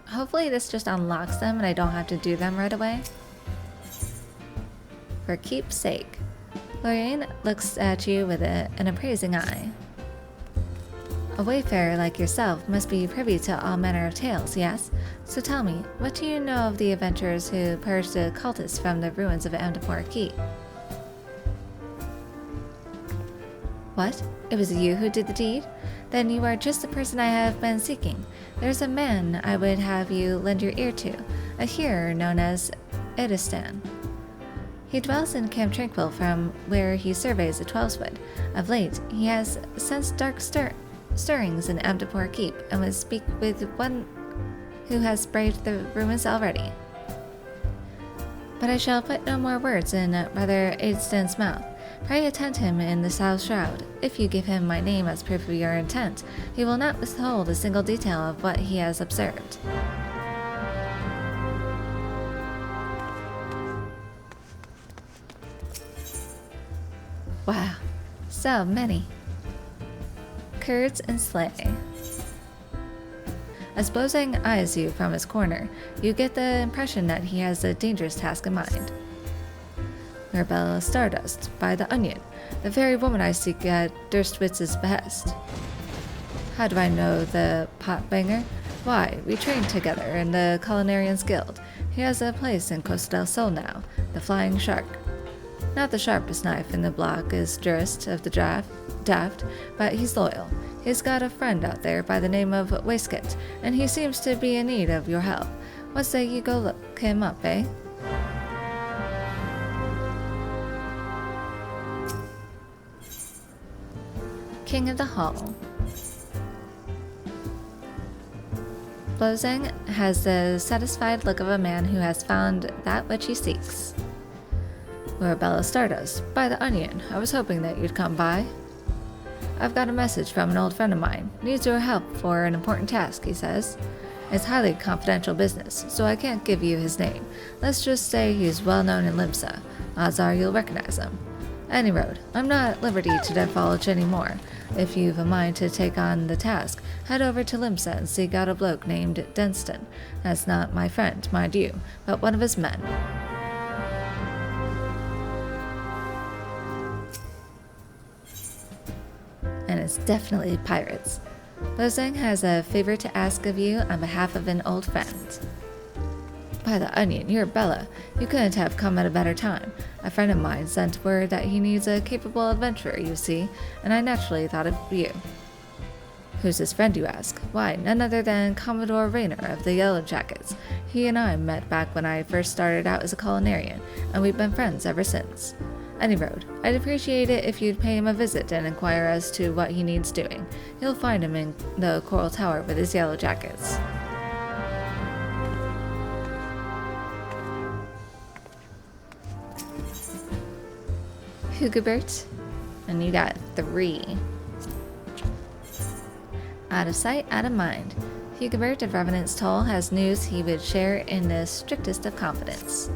Hopefully this just unlocks them and I don't have to do them right away. For keepsake. Loriane looks at you with an appraising eye. A wayfarer like yourself must be privy to all manner of tales, yes? So tell me, what do you know of the adventurers who purged the cultists from the ruins of Amdapor Keep? What? It was you who did the deed? Then you are just the person I have been seeking. There's a man I would have you lend your ear to, a hearer known as Edistan. He dwells in Camp Tranquil, from where he surveys the Twelveswood. Of late, he has sensed dark stirrings in Amdapor Keep, and would speak with one who has braved the ruins already. But I shall put no more words in Brother Edstan's mouth. Pray attend him in the South Shroud. If you give him my name as proof of your intent, he will not withhold a single detail of what he has observed. Wow, so many. Kurds and Slay. As Bozang eyes you from his corner, you get the impression that he has a dangerous task in mind. Mirabella Stardust, by the Onion, the very woman I seek at Durstwitz's behest. How do I know the potbanger? Why, we trained together in the Culinarians Guild. He has a place in Costa del Sol now, the Flying Shark. Not the sharpest knife in the block is Durst of the Daft, but he's loyal. He's got a friend out there by the name of Waistcoat, and he seems to be in need of your help. What say you go look him up, eh? King of the Hall. Bozang has the satisfied look of a man who has found that which he seeks. Mirabella Stardust, by the Onion, I was hoping that you'd come by. I've got a message from an old friend of mine. Needs your help for an important task, he says. It's highly confidential business, so I can't give you his name. Let's just say he's well known in Limsa. Odds are you'll recognize him. Any road, I'm not at liberty to divulge any more. If you've a mind to take on the task, head over to Limsa and seek out a bloke named Denston. That's not my friend, mind you, but one of his men. it's definitely pirates. Lozang has a favor to ask of you on behalf of an old friend. By the onion, you're Bella. You couldn't have come at a better time. A friend of mine sent word that he needs a capable adventurer, you see, and I naturally thought of you. Who's this friend, you ask? Why, none other than Commodore Raynor of the Yellow Jackets. He and I met back when I first started out as a culinarian, and we've been friends ever since. Any road, I'd appreciate it if you'd pay him a visit and inquire as to what he needs doing. You'll find him in the Coral Tower with his Yellow Jackets. Hugobert, and you got 3. Out of sight, out of mind. Hugobert of Revenant's Toll has news he would share in the strictest of confidence.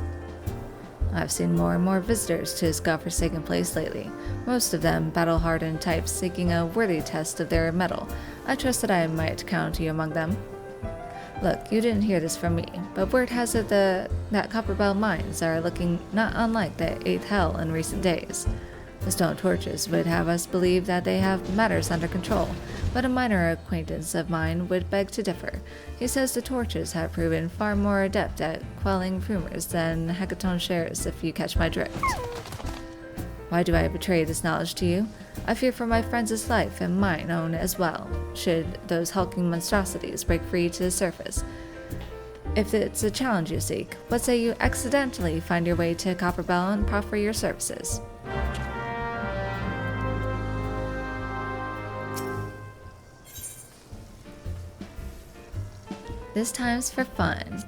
I've seen more and more visitors to his godforsaken place lately, most of them battle-hardened types seeking a worthy test of their mettle. I trust that I might count you among them. Look, you didn't hear this from me, but word has it that Copperbell mines are looking not unlike the 8th Hell in recent days. The stone torches would have us believe that they have matters under control, but a minor acquaintance of mine would beg to differ. He says the torches have proven far more adept at quelling rumors than Hecaton shares, if you catch my drift. Why do I betray this knowledge to you? I fear for my friends' life and mine own as well, should those hulking monstrosities break free to the surface. If it's a challenge you seek, what say you accidentally find your way to Copperbell and proffer your services? This time's for fun.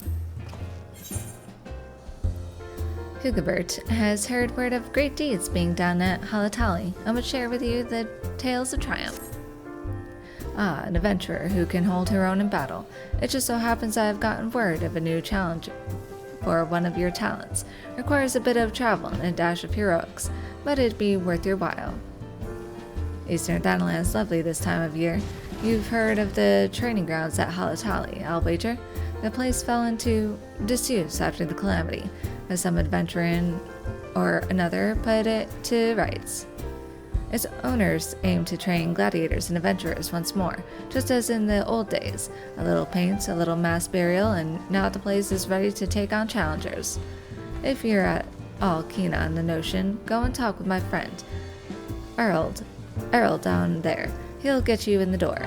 Hugobert has heard word of great deeds being done at Halatali and would share with you the tales of triumph. Ah, an adventurer who can hold her own in battle. It just so happens I have gotten word of a new challenge for one of your talents. Requires a bit of travel and a dash of heroics, but it'd be worth your while. Eastern Thanaland's lovely this time of year. You've heard of the training grounds at Halatali, I'll wager? The place fell into disuse after the calamity, but some adventurer or another put it to rights. Its owners aim to train gladiators and adventurers once more, just as in the old days. A little paint, a little mass burial, and now the place is ready to take on challengers. If you're at all keen on the notion, go and talk with my friend, Earl down there. He'll get you in the door.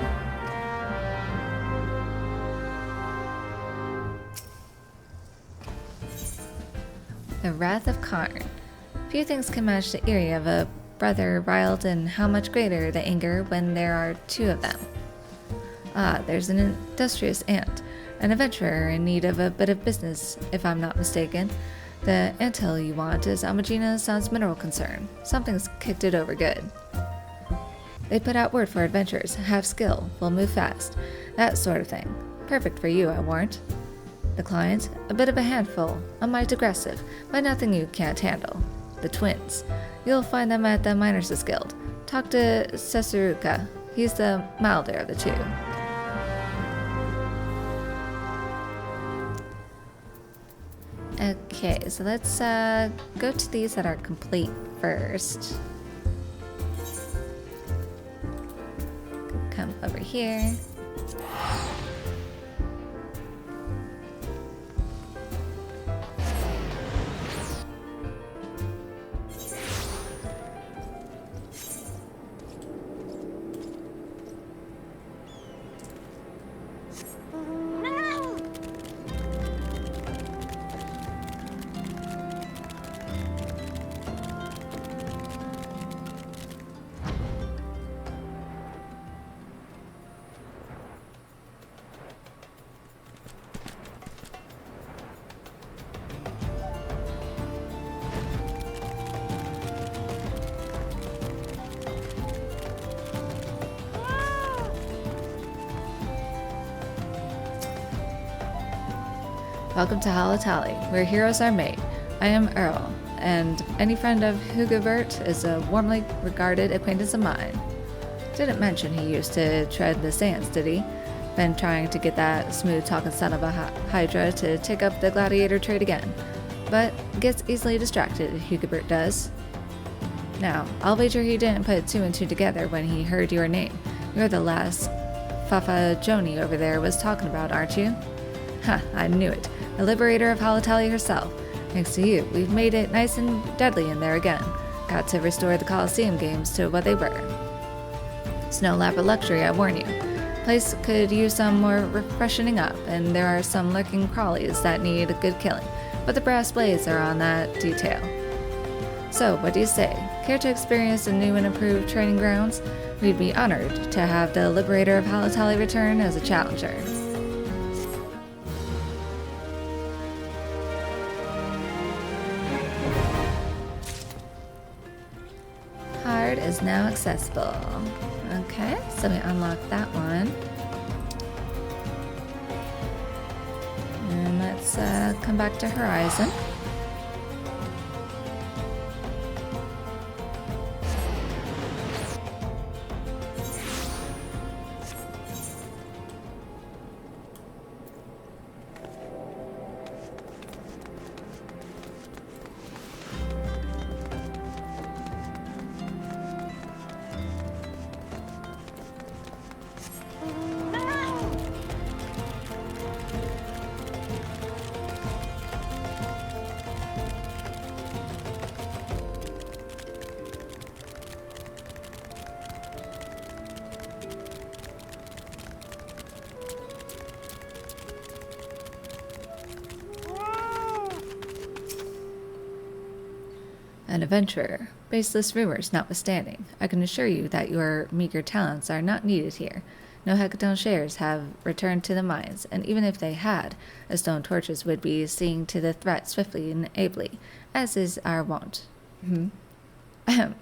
The Wrath of Karn. Few things can match the eerie of a brother riled, and how much greater the anger when there are 2 of them. Ah, there's an industrious ant, an adventurer in need of a bit of business, if I'm not mistaken. The anthill you want is Almagina Sun's mineral concern. Something's kicked it over good. They put out word for adventurers, have skill, will move fast, that sort of thing. Perfect for you, I warrant. The client, a bit of a handful, a mite aggressive, but nothing you can't handle. The twins. You'll find them at the Miners' Guild. Talk to Sesuruka. He's the milder of the 2. Okay, so let's go to these that are complete first. Come over here. Welcome to Halatali, where heroes are made. I am Earl, and any friend of Hugobert is a warmly regarded acquaintance of mine. Didn't mention he used to tread the sands, did he? Been trying to get that smooth-talking son of a Hydra to take up the gladiator trade again. But gets easily distracted, Hugobert does. Now, I'll wager he didn't put two and two together when he heard your name. You're the last Fafa Joni over there was talking about, aren't you? Ha, I knew it. The liberator of Halatali herself. Thanks to you, we've made it nice and deadly in there again. Got to restore the Coliseum games to what they were. It's no lap of luxury, I warn you. Place could use some more refreshening up, and there are some lurking crawlies that need a good killing, but the brass blades are on that detail. So, what do you say? Care to experience the new and improved training grounds? We'd be honored to have the Liberator of Halatali return as a challenger. Hard is now accessible. Okay, so we unlock that one. And let's come back to Horizon. An adventurer, baseless rumors notwithstanding, I can assure you that your meager talents are not needed here. No Hecaton shares have returned to the mines, and even if they had, the stone torches would be seeing to the threat swiftly and ably, as is our wont. Ahem.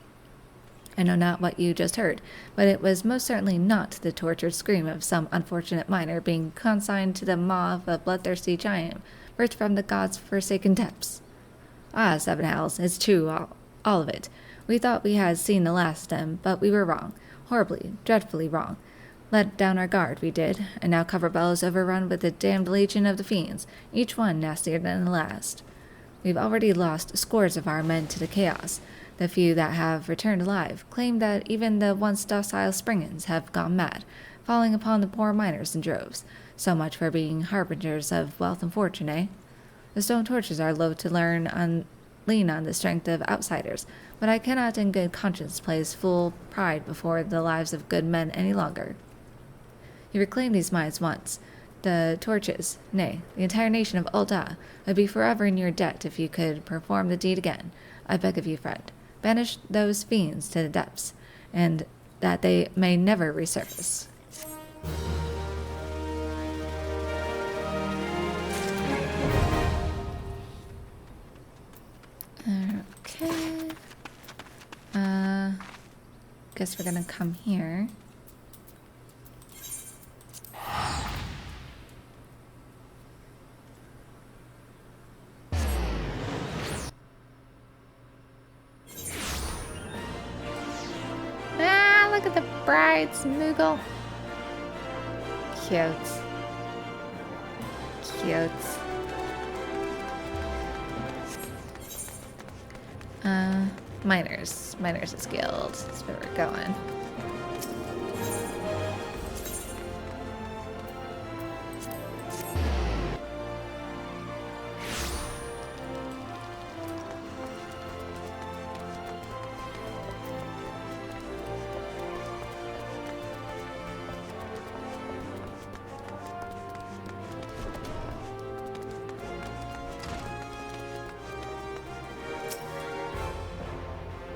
I know not what you just heard, but it was most certainly not the tortured scream of some unfortunate miner being consigned to the maw of a bloodthirsty giant, birthed from the gods' forsaken depths. Ah, Seven Hells, it's true, all of it. We thought we had seen the last of them, but we were wrong. Horribly, dreadfully wrong. Let down our guard, we did, and now Coverbell is overrun with the damned legion of the fiends, each one nastier than the last. We've already lost scores of our men to the chaos. The few that have returned alive claim that even the once docile Springans have gone mad, falling upon the poor miners in droves. So much for being harbingers of wealth and fortune, eh? The stone torches are loath to lean on the strength of outsiders, but I cannot in good conscience place full pride before the lives of good men any longer. You reclaimed these mines once. The torches, nay, the entire nation of Ul'dah, would be forever in your debt if you could perform the deed again. I beg of you, friend, banish those fiends to the depths, and that they may never resurface. Okay. Guess we're gonna come here. Ah, look at the brides, Moogle. Cute. Cute. Miners' Guild. That's where we're going.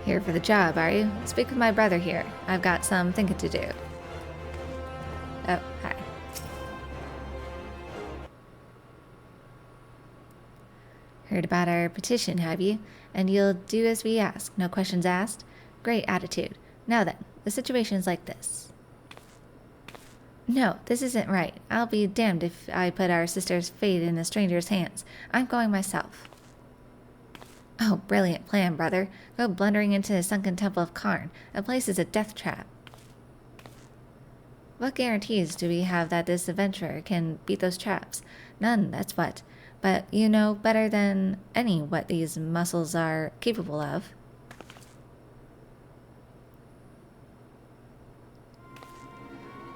Here for the job, are you? Speak with my brother here. I've got some thinking to do. Oh, hi. Heard about our petition, have you? And you'll do as we ask, no questions asked? Great attitude. Now then, the situation's like this. No, this isn't right. I'll be damned if I put our sister's fate in a stranger's hands. I'm going myself. Oh, brilliant plan, brother. Go blundering into the sunken temple of Karn. The place is a death trap. What guarantees do we have that this adventurer can beat those traps? None, that's what. But you know better than any what these muscles are capable of.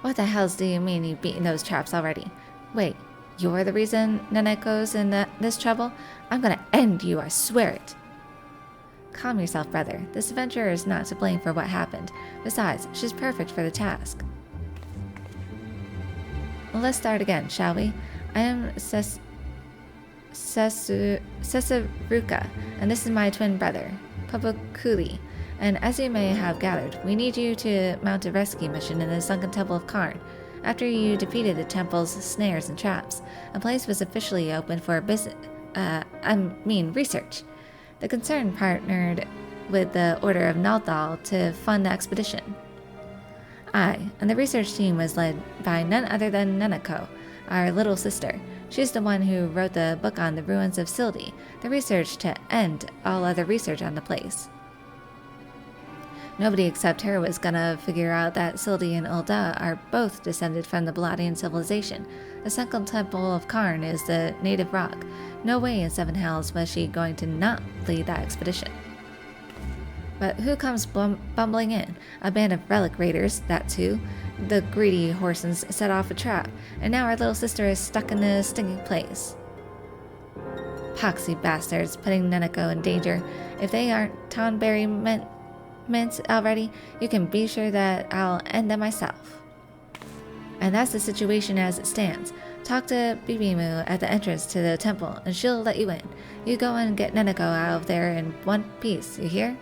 What the hells do you mean you've beaten those traps already? Wait, you're the reason Neneko's in this trouble? I'm gonna end you, I swear it. Calm yourself, brother. This adventurer is not to blame for what happened. Besides, she's perfect for the task. Well, let's start again, shall we? I am Sesaruka, and this is my twin brother, Popokuli. And as you may have gathered, we need you to mount a rescue mission in the Sunken Temple of Karn. After you defeated the temple's snares and traps, a place was officially opened for research. The concern partnered with the Order of Naldal to fund the expedition. And the research team was led by none other than Neneko, our little sister. She's the one who wrote the book on the ruins of Sildi, the research to end all other research on the place. Nobody except her was gonna figure out that Sildi and Ulda are both descended from the Baladian civilization. The Sunken Temple of Karn is the native rock. No way in Seven Hells was she going to not lead that expedition. But who comes bumbling in? A band of relic raiders, that too. The greedy Horsens set off a trap, and now our little sister is stuck in a stinking place. Poxy bastards, putting Neneko in danger. If they aren't Tonberry mints already, you can be sure that I'll end them myself. And that's the situation as it stands. Talk to Bibimu at the entrance to the temple, and she'll let you in. You go and get Neneko out of there in one piece, you hear?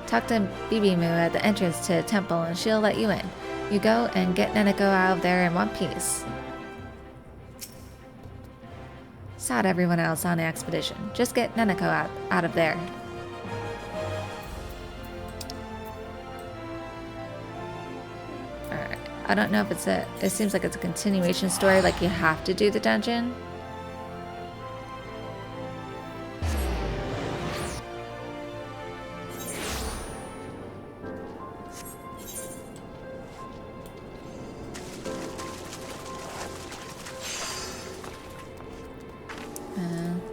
Talk to Bibimu at the entrance to the temple, and she'll let you in. You go and get Neneko out of there in one piece. Sod everyone else on the expedition. Just get Neneko out of there. Alright. I don't know if it seems like it's a continuation story, like you have to do the dungeon.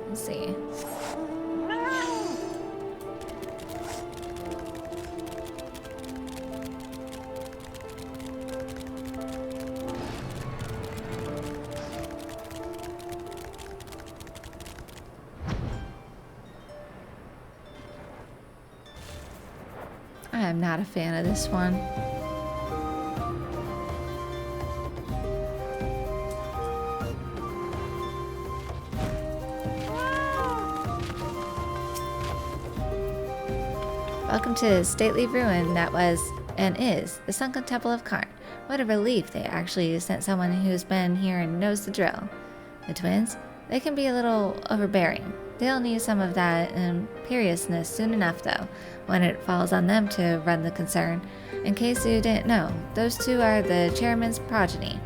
Let's see. I am not a fan of this one. Welcome to the stately ruin that was and is the Sunken Temple of Karn. What a relief they actually sent someone who's been here and knows the drill. The twins, they can be a little overbearing. They'll need some of that imperiousness soon enough though, when it falls on them to run the concern. In case you didn't know, those two are the chairman's progeny,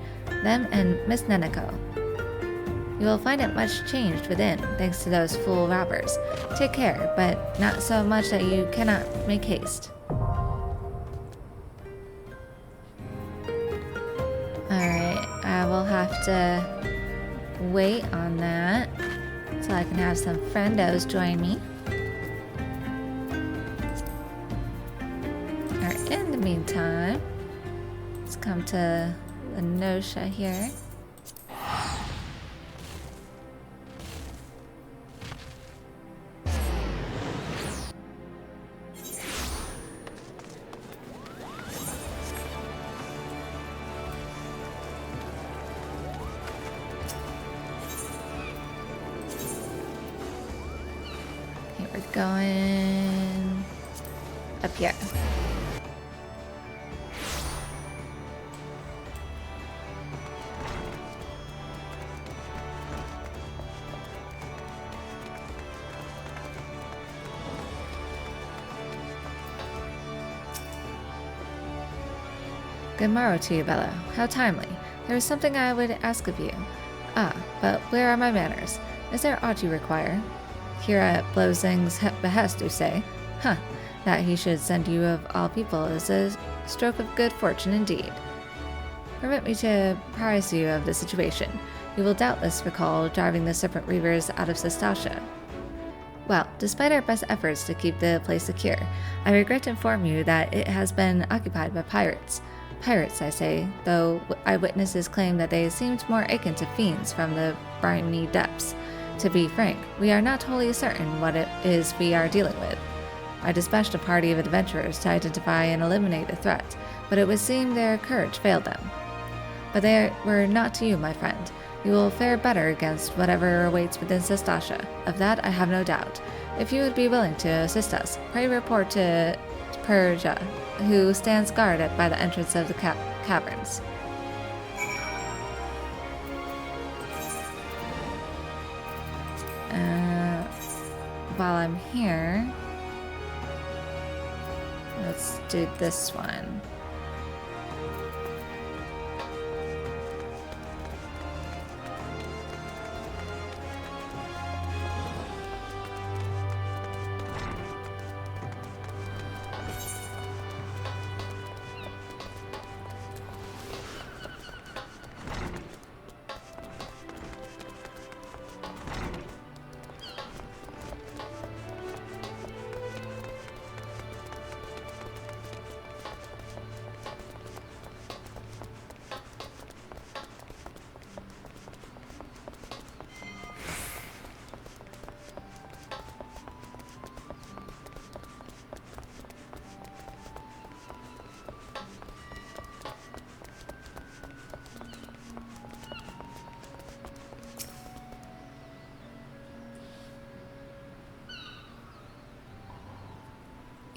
them and Miss Neneko. You will find it much changed within, thanks to those fool robbers. Take care, but not so much that you cannot make haste. Alright, I will have to wait on that so I can have some friendos join me. Alright, in the meantime, let's come to Lenosha here. We're going up here. Good morrow to you, Bella. How timely. There is something I would ask of you. But where are my manners? Is there aught you require? Here at Blozing's behest, you say? Huh, that he should send you of all people is a stroke of good fortune indeed. Permit me to apprise you of the situation. You will doubtless recall driving the Serpent Reavers out of Sestasha. Well, despite our best efforts to keep the place secure, I regret to inform you that it has been occupied by pirates. Pirates, I say, though eyewitnesses claim that they seemed more akin to fiends from the briny depths. To be frank, we are not wholly certain what it is we are dealing with. I dispatched a party of adventurers to identify and eliminate the threat, but it would seem their courage failed them. But they were not to you, my friend. You will fare better against whatever awaits within Sestasha. Of that I have no doubt. If you would be willing to assist us, pray report to Persia, who stands guard by the entrance of the caverns. While I'm here, let's do this one.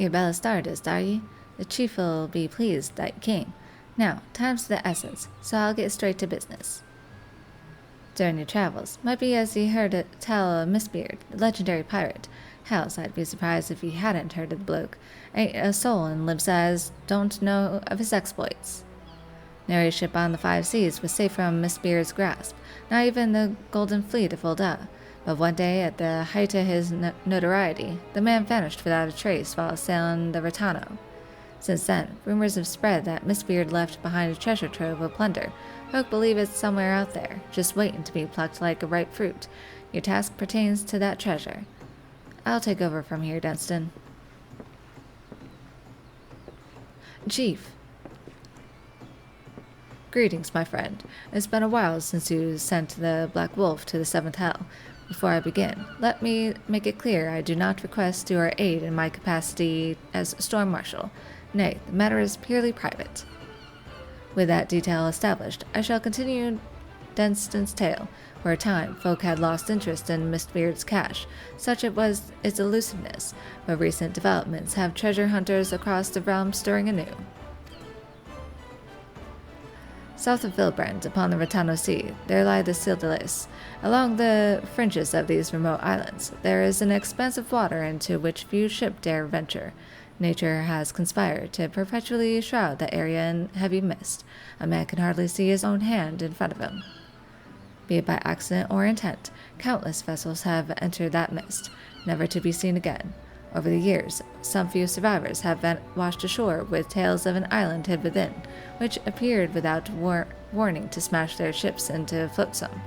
You're Bella Stardust, are you? The chief will be pleased that you came. Now, time's to the essence, so I'll get straight to business. During your travels, might be as you heard tell of Mistbeard, the legendary pirate. Hells, I'd be surprised if you hadn't heard of the bloke. Ain't a soul in Libsaz don't know of his exploits. Nary ship on the five seas was safe from Mistbeard's grasp, not even the Golden Fleet of Fulda. But one day, at the height of his notoriety, the man vanished without a trace while sailing the Ratano. Since then, rumors have spread that Mistbeard left behind a treasure trove of plunder. Folk believe it's somewhere out there, just waiting to be plucked like a ripe fruit. Your task pertains to that treasure. I'll take over from here, Dunstan. Chief. Greetings, my friend. It's been a while since you sent the Black Wolf to the Seventh Hell. Before I begin, let me make it clear I do not request your aid in my capacity as Storm Marshal. Nay, the matter is purely private. With that detail established, I shall continue Dunstan's tale. For a time, folk had lost interest in Mistbeard's cache, such it was its elusiveness, but recent developments have treasure hunters across the realm stirring anew. South of Vilbrand, upon the Ratano Sea, there lie the Sildalis. Along the fringes of these remote islands, there is an expanse of water into which few ship dare venture. Nature has conspired to perpetually shroud the area in heavy mist. A man can hardly see his own hand in front of him. Be it by accident or intent, countless vessels have entered that mist, never to be seen again. Over the years, some few survivors have been washed ashore with tales of an island hid within, which appeared without warning to smash their ships into flotsam.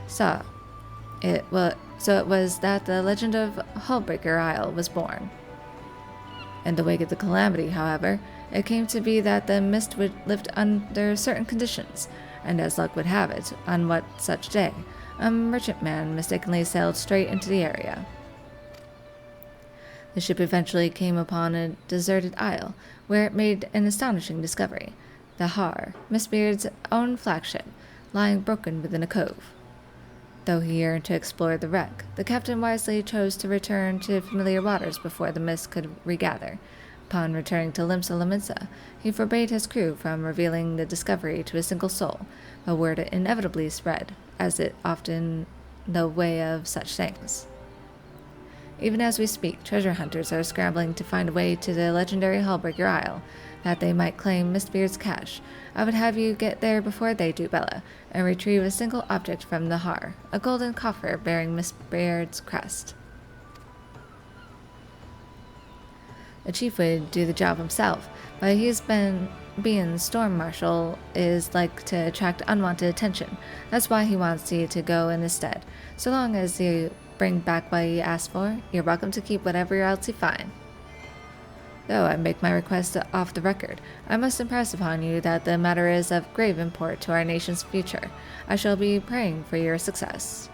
So it was that the legend of Hullbreaker Isle was born. In the wake of the calamity, however, it came to be that the mist would lift under certain conditions, and as luck would have it, on what such day, a merchantman mistakenly sailed straight into the area. The ship eventually came upon a deserted isle, where it made an astonishing discovery. The Har, Mistbeard's own flagship, lying broken within a cove. Though he yearned to explore the wreck, the captain wisely chose to return to familiar waters before the mist could regather. Upon returning to Limsa Lominsa, he forbade his crew from revealing the discovery to a single soul, but word inevitably spread, as it often the way of such things. Even as we speak, treasure hunters are scrambling to find a way to the legendary Hullbreaker Isle, that they might claim Mistbeard's cache. I would have you get there before they do, Bella, and retrieve a single object from the Har, a golden coffer bearing Mistbeard's crest. The chief would do the job himself, but being Storm Marshal is like to attract unwanted attention. That's why he wants you to go in his stead, so long as you bring back what you asked for, you're welcome to keep whatever else you find. Though I make my request off the record, I must impress upon you that the matter is of grave import to our nation's future. I shall be praying for your success.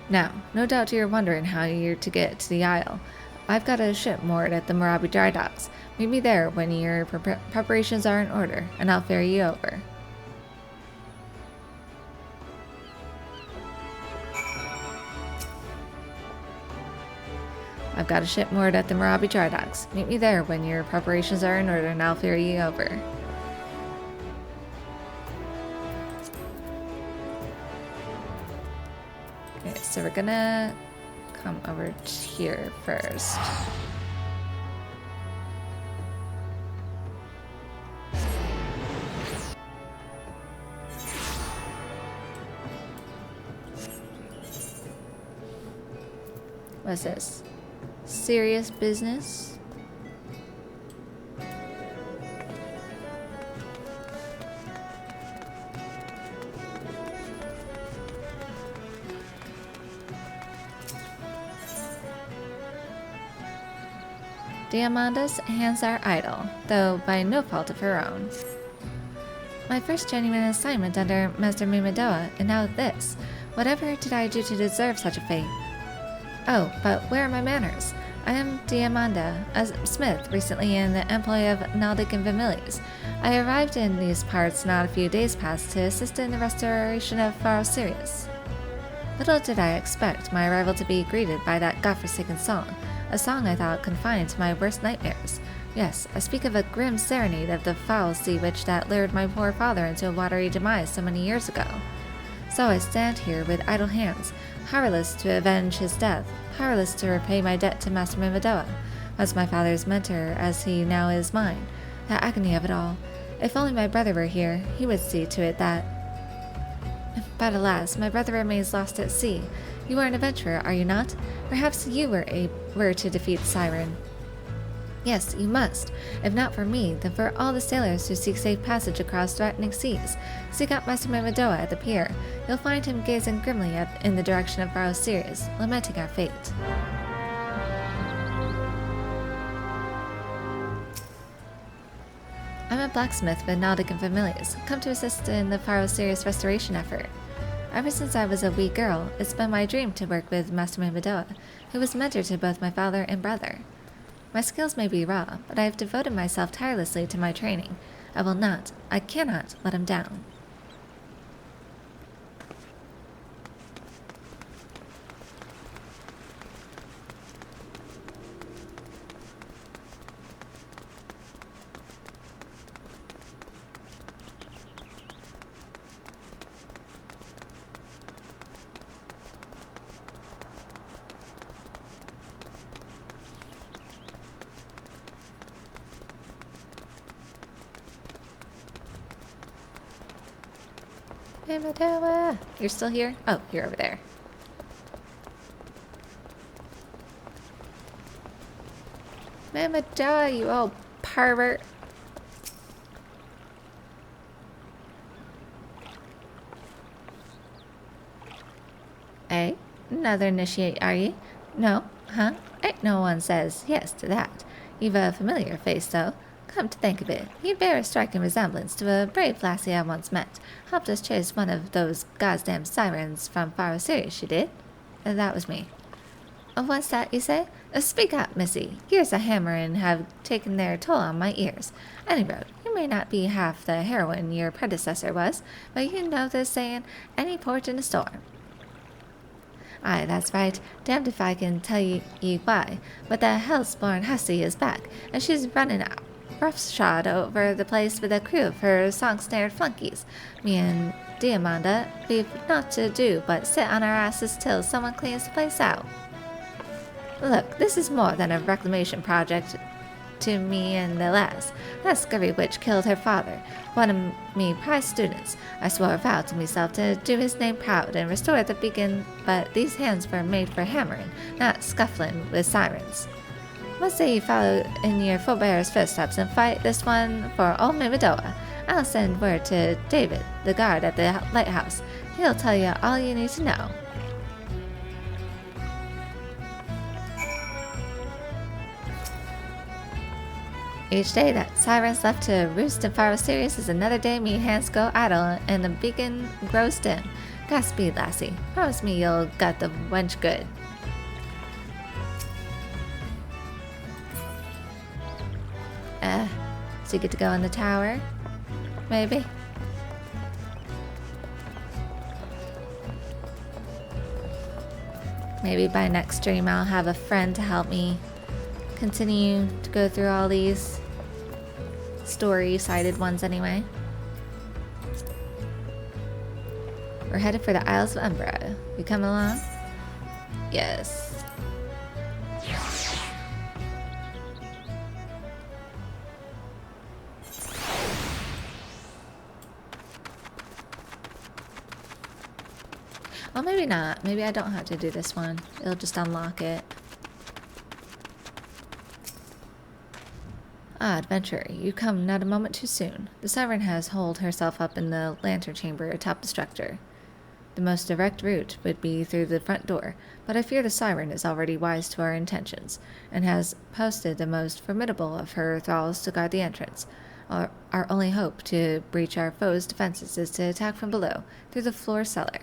Now, no doubt you're wondering how you're to get to the Isle. I've got a ship moored at the Morabi dry docks. Meet me there when your preparations are in order, and I'll ferry you over. I've got a ship moored at the Morabi dry docks. Meet me there when your preparations are in order, and I'll ferry you over. Okay, so we're gonna come over here first. What's this? Serious business? Diamanda's hands are idle, though by no fault of her own. My first genuine assignment under Master Mimadoa, and now this. Whatever did I do to deserve such a fate? Oh, but where are my manners? I am Diamanda, a smith recently in the employ of Naldic and Vermilius. I arrived in these parts not a few days past to assist in the restoration of Pharaoh Sirius. Little did I expect my arrival to be greeted by that godforsaken song, a song I thought confined to my worst nightmares. Yes, I speak of a grim serenade of the foul sea witch that lured my poor father into a watery demise so many years ago. So I stand here with idle hands, powerless to avenge his death, powerless to repay my debt to Master Mimadoa, as my father's mentor as he now is mine. The agony of it all. If only my brother were here, he would see to it that... But alas, my brother remains lost at sea. You are an adventurer, are you not? Perhaps you were to defeat Siren. Yes, you must. If not for me, then for all the sailors who seek safe passage across threatening seas. Seek out Master Mimadoa at the pier. You'll find him gazing grimly in the direction of Pharaoh Sirius, lamenting our fate. I'm a blacksmith with Naldic and Vermilius, come to assist in the Pharaoh Sirius restoration effort. Ever since I was a wee girl, it's been my dream to work with Master Mimadoa, who was mentor to both my father and brother. My skills may be raw, but I have devoted myself tirelessly to my training. I cannot let him down. Mimadoa! You're still here? Oh, you're over there. Mimadoa, you old pervert. Eh? Another initiate, are ye? No? Huh? Ain't no one says yes to that. You've a familiar face, though. Come to think of it, you bear a striking resemblance to a brave lassie I once met. Helped us chase one of those goddamn sirens from Pharaoh Sirius, you did? That was me. What's that you say? Speak up, missy. Years of hammering have taken their toll on my ears. Any road, you may not be half the heroine your predecessor was, but you know the saying, any port in a storm. Aye, that's right. Damned if I can tell ye why, but the hell's-born hussy is back, and she's running out. Roughshod over the place with a crew of her song-snared flunkies. Me and Diamanda, we've naught to do but sit on our asses till someone cleans the place out. Look, this is more than a reclamation project to me and the lass. That scurvy witch killed her father, one of me prize students. I swore a vow to myself to do his name proud and restore the beacon, but these hands were made for hammering, not scuffling with sirens. What say you follow in your forebear's footsteps and fight this one for old Mimadoa? I'll send word to David, the guard at the lighthouse. He'll tell you all you need to know. Each day that sirens left to roost in Faro Sirius is another day me hands go idle and the beacon grows dim. Godspeed, lassie. Promise me you'll gut the wench good. So you get to go in the tower? Maybe? Maybe by next stream I'll have a friend to help me continue to go through all these story-sided ones anyway. We're headed for the Isles of Umbra. You come along? Yes. Well, maybe not. Maybe I don't have to do this one. It'll just unlock it. Ah, adventurer, you come not a moment too soon. The Sovereign has holed herself up in the lantern chamber atop the structure. The most direct route would be through the front door, but I fear the Siren is already wise to our intentions, and has posted the most formidable of her thralls to guard the entrance. Our only hope to breach our foes' defenses is to attack from below, through the floor cellar.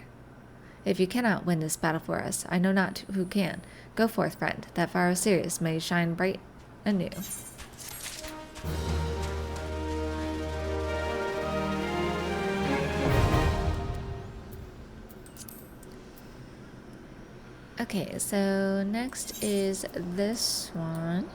If you cannot win this battle for us, I know not who can. Go forth, friend, that Faro Sirius may shine bright anew. Okay, so next is this one.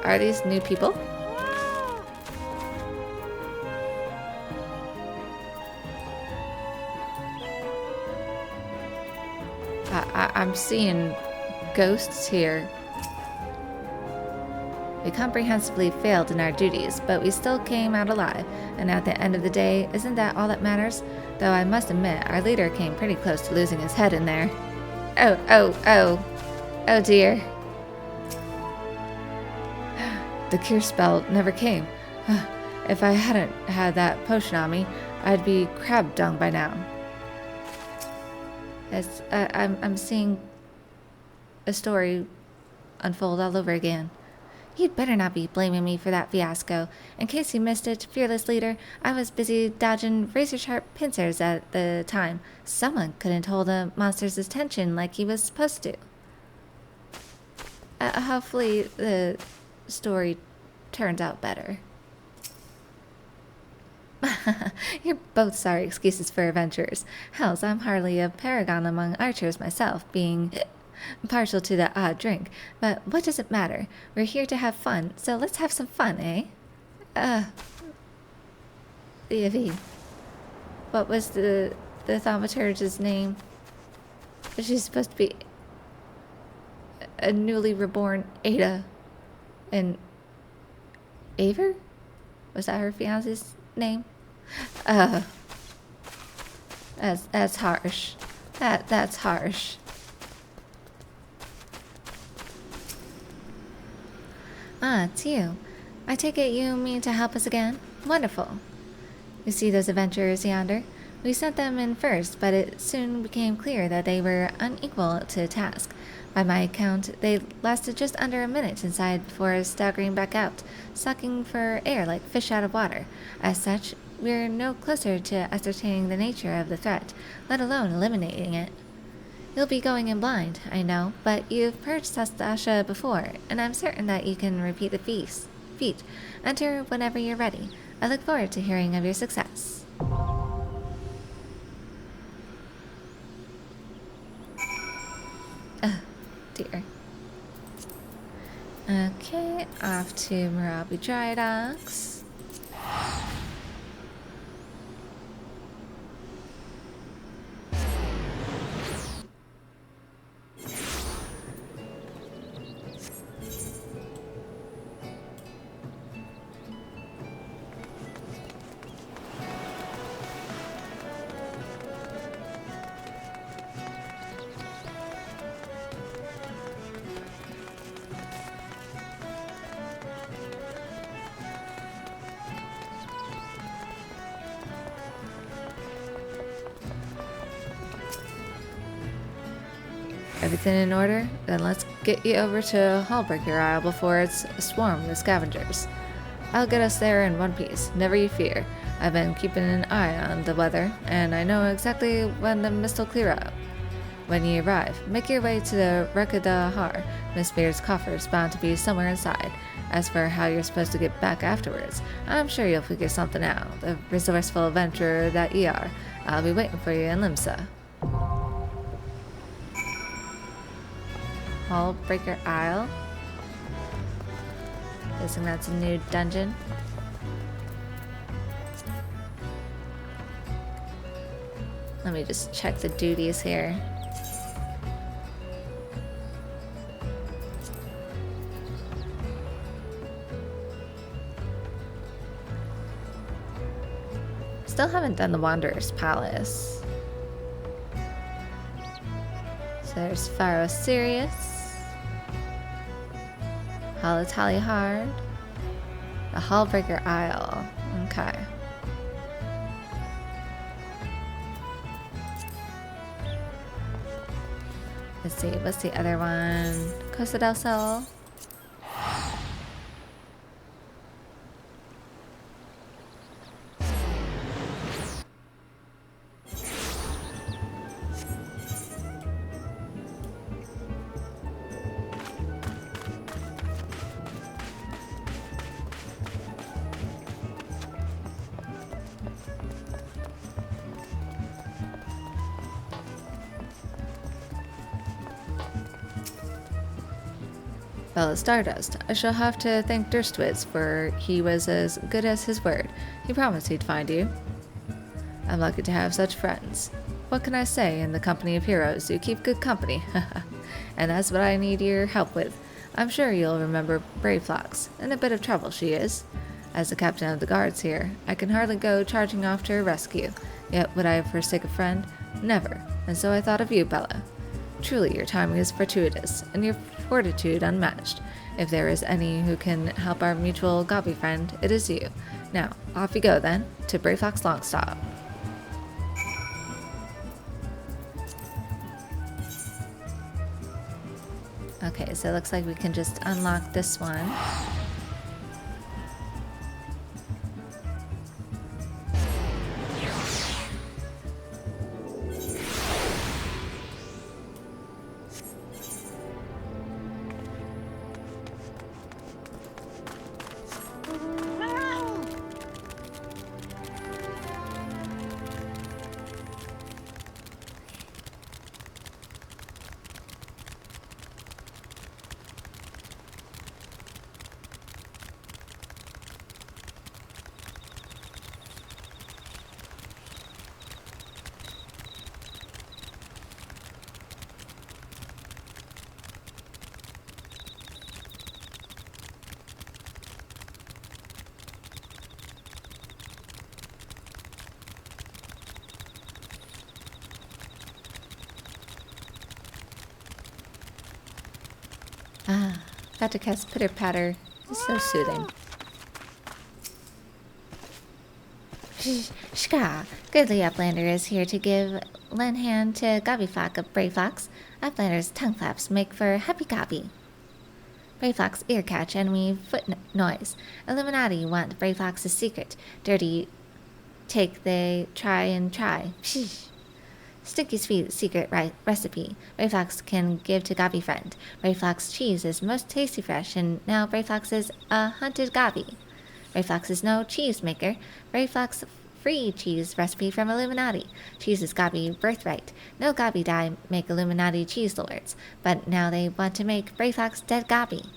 Are these new people? I'm seeing ghosts here. We comprehensively failed in our duties, but we still came out alive, and at the end of the day, isn't that all that matters? Though I must admit, our leader came pretty close to losing his head in there. Oh dear. The cure spell never came. If I hadn't had that potion on me, I'd be crab dung by now. I'm seeing a story unfold all over again. You'd better not be blaming me for that fiasco. In case you missed it, fearless leader, I was busy dodging razor-sharp pincers at the time. Someone couldn't hold a monster's attention like he was supposed to. Hopefully the story turns out better. You're both sorry excuses for adventurers. Hells, I'm hardly a paragon among archers myself, being partial to the odd drink. But what does it matter? We're here to have fun, so let's have some fun, eh? Ivy. What was the thaumaturge's name? She's supposed to be a newly reborn Ada. And Aver? Was that her fiance's name? That's harsh. That's harsh. Ah, it's you. I take it you mean to help us again? Wonderful. You see those adventurers yonder? We sent them in first, but it soon became clear that they were unequal to the task. By my account, they lasted just under a minute inside before staggering back out, sucking for air like fish out of water. As such, we're no closer to ascertaining the nature of the threat, let alone eliminating it. You'll be going in blind, I know, but you've purged Sastasha before, and I'm certain that you can repeat the feat. Enter whenever you're ready. I look forward to hearing of your success. here. Okay, off to Marabi Dry Docks. Everything in order? Then let's get you over to Hullbreaker Isle before it's swarmed with scavengers. I'll get us there in one piece, never you fear. I've been keeping an eye on the weather, and I know exactly when the mist will clear up. When you arrive, make your way to the Rekadahar. Miss Beard's coffer is bound to be somewhere inside. As for how you're supposed to get back afterwards, I'm sure you'll figure something out. The resourceful adventurer that you are. I'll be waiting for you in Limsa. Hullbreaker Isle. Guessing that's a new dungeon. Let me just check the duties here. Still haven't done the Wanderer's Palace. So there's Pharaoh Sirius. Halatali Hard. The Hullbreaker Isle. Okay. Let's see, what's the other one? Costa del Sol. Bella Stardust. I shall have to thank Durstwitz, for he was as good as his word. He promised he'd find you. I'm lucky to have such friends. What can I say? In the company of heroes, you keep good company. And that's what I need your help with. I'm sure you'll remember Brave Fox. In a bit of trouble, she is. As the captain of the guards here, I can hardly go charging off to her rescue. Yet would I forsake a friend? Never. And so I thought of you, Bella. Truly, your timing is fortuitous, and your fortitude unmatched. If there is any who can help our mutual Gobby friend, it is you. Now, off you go then, to Brave Fox Longstop. Okay, so it looks like we can just unlock this one. Ah, got to cast Pitter Patter. It's so soothing. Shka, goodly Uplander is here to give lend hand to Gobby Flock of Brave Fox. Uplander's tongue flaps make for happy Gobby. Brave Fox ear catch enemy foot noise. Illuminati want Brave Fox's secret. Dirty take they try and try. Psh. Stinky sweet secret recipe. Brave Fox can give to Gobby friend. Brave Fox cheese is most tasty fresh, and now Brave Fox is a hunted Gobby. Brave Fox is no cheese maker. Brave Fox free cheese recipe from Illuminati. Cheese is Gabi birthright. No Gabi dye make Illuminati cheese lords, but now they want to make Brayfox dead Gabi.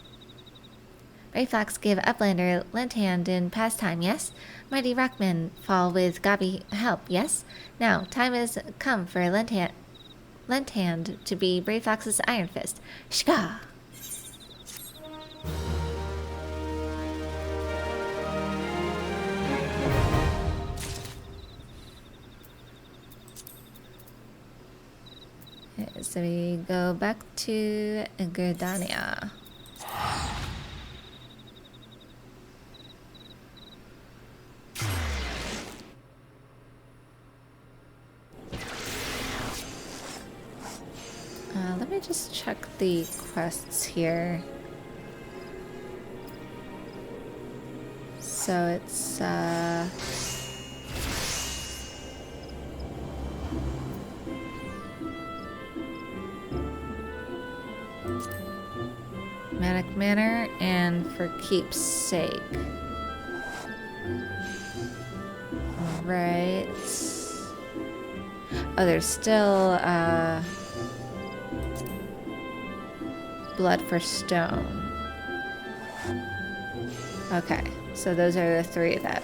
Brayfox give Uplander lent hand in pastime, yes? Mighty Rockmen fall with Gabi help, yes? Now, time has come for lent hand to be Brayfox's Iron Fist. Shka! So we go back to Gerdania. Let me just check the quests here. So it's Manic Manor and for keep's sake. Alright. Oh, there's still Blood for Stone. Okay, so those are the three that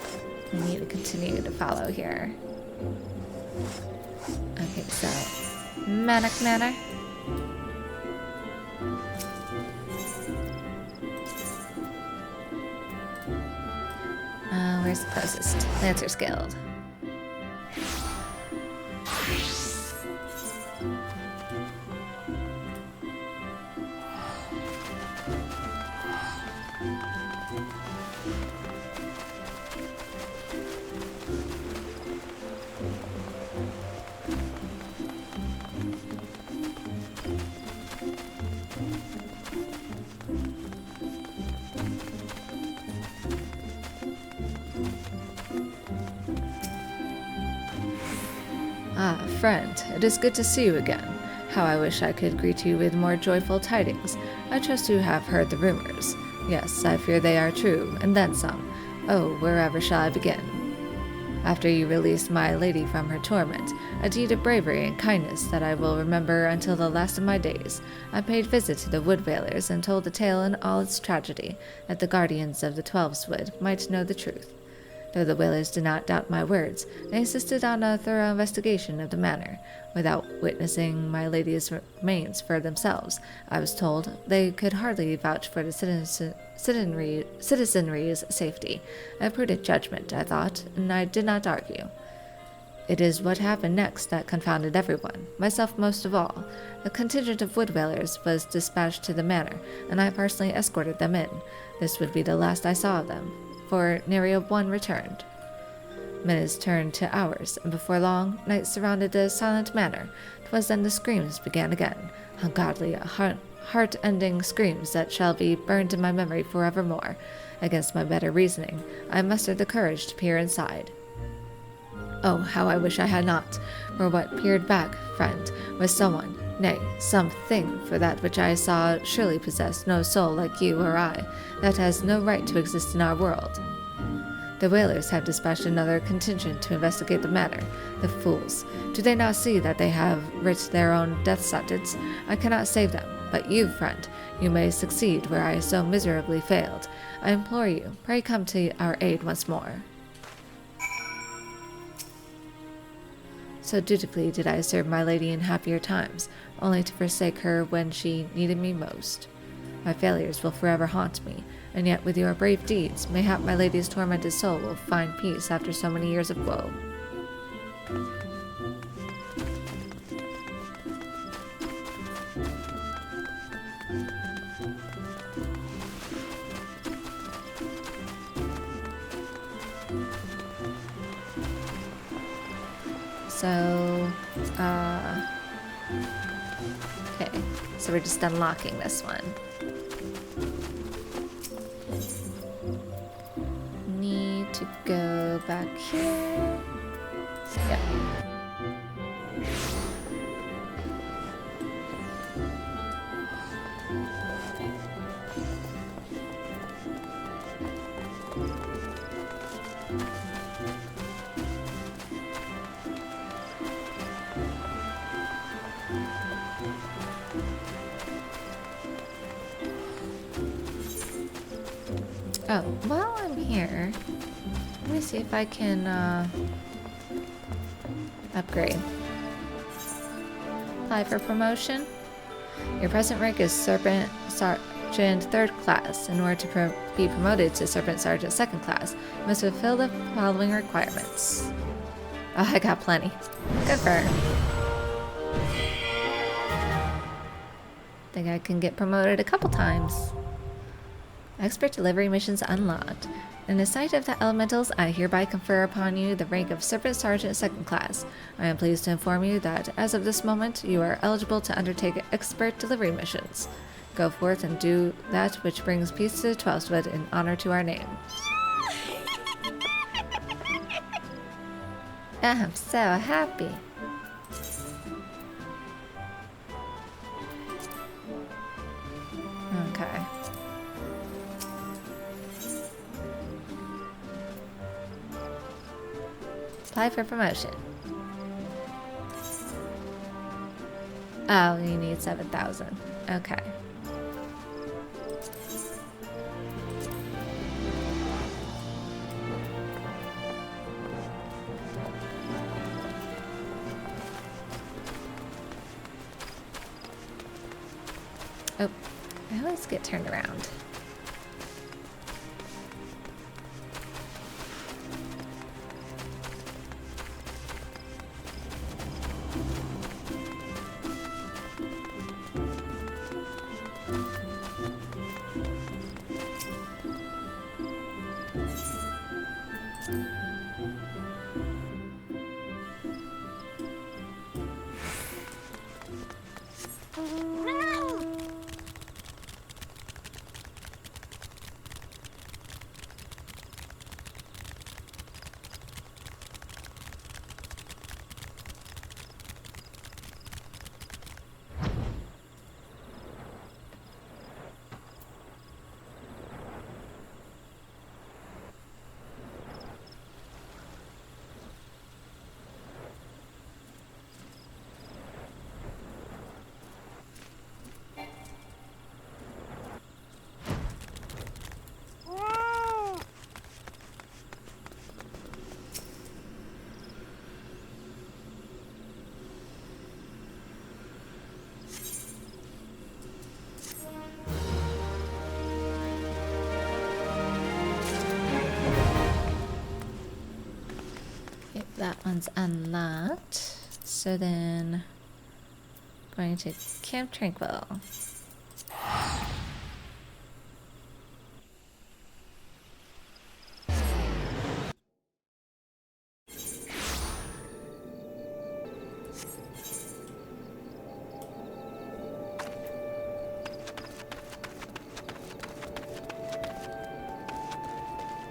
we need to continue to follow here. Okay, so Manic Manor. Where's the closest? Lancer's Guild. Ah, friend, it is good to see you again. How I wish I could greet you with more joyful tidings. I trust you have heard the rumors. Yes, I fear they are true, and then some. Oh, wherever shall I begin? After you released my lady from her torment, a deed of bravery and kindness that I will remember until the last of my days, I paid visit to the Wood Veilers and told the tale in all its tragedy, that the guardians of the Twelveswood might know the truth. Though the Wailers did not doubt my words, they insisted on a thorough investigation of the manor. Without witnessing my lady's remains for themselves, I was told they could hardly vouch for the citizenry's safety. A prudent judgment, I thought, and I did not argue. It is what happened next that confounded everyone, myself most of all. A contingent of Wood Wailers was dispatched to the manor, and I personally escorted them in. This would be the last I saw of them, for nary a one returned. Minutes turned to hours, and before long, night surrounded the silent manor. 'Twas then the screams began again, ungodly, heart-ending screams that shall be burned in my memory forevermore. Against my better reasoning, I mustered the courage to peer inside. Oh, how I wish I had not, for what peered back, friend, was someone, nay, something, for that which I saw surely possessed no soul like you or I, that has no right to exist in our world. The Wailers have dispatched another contingent to investigate the matter. The fools! Do they not see that they have writ their own death sentence? I cannot save them, but you, friend, you may succeed where I so miserably failed. I implore you, pray come to our aid once more. So dutifully did I serve my lady in happier times, only to forsake her when she needed me most. My failures will forever haunt me, and yet with your brave deeds, mayhap my lady's tormented soul will find peace after so many years of woe. So, okay, so we're just unlocking this one. Need to go back here. Yep. Oh, while I'm here, let me see if I can upgrade. Apply for promotion. Your present rank is Serpent Sergeant 3rd class. In order to be promoted to Serpent Sergeant 2nd class, you must fulfill the following requirements. Oh, I got plenty. Good for her. Think I can get promoted a couple times. Expert delivery missions unlocked. In the sight of the elementals, I hereby confer upon you the rank of Serpent Sergeant 2nd class. I am pleased to inform you that, as of this moment, you are eligible to undertake expert delivery missions. Go forth and do that which brings peace to the Twelfthwood in honor to our name. I'm so happy. Okay. Apply for promotion. Oh, you need 7,000. Okay. Oh, I always get turned around. That one's unlocked. So then, going to Camp Tranquil.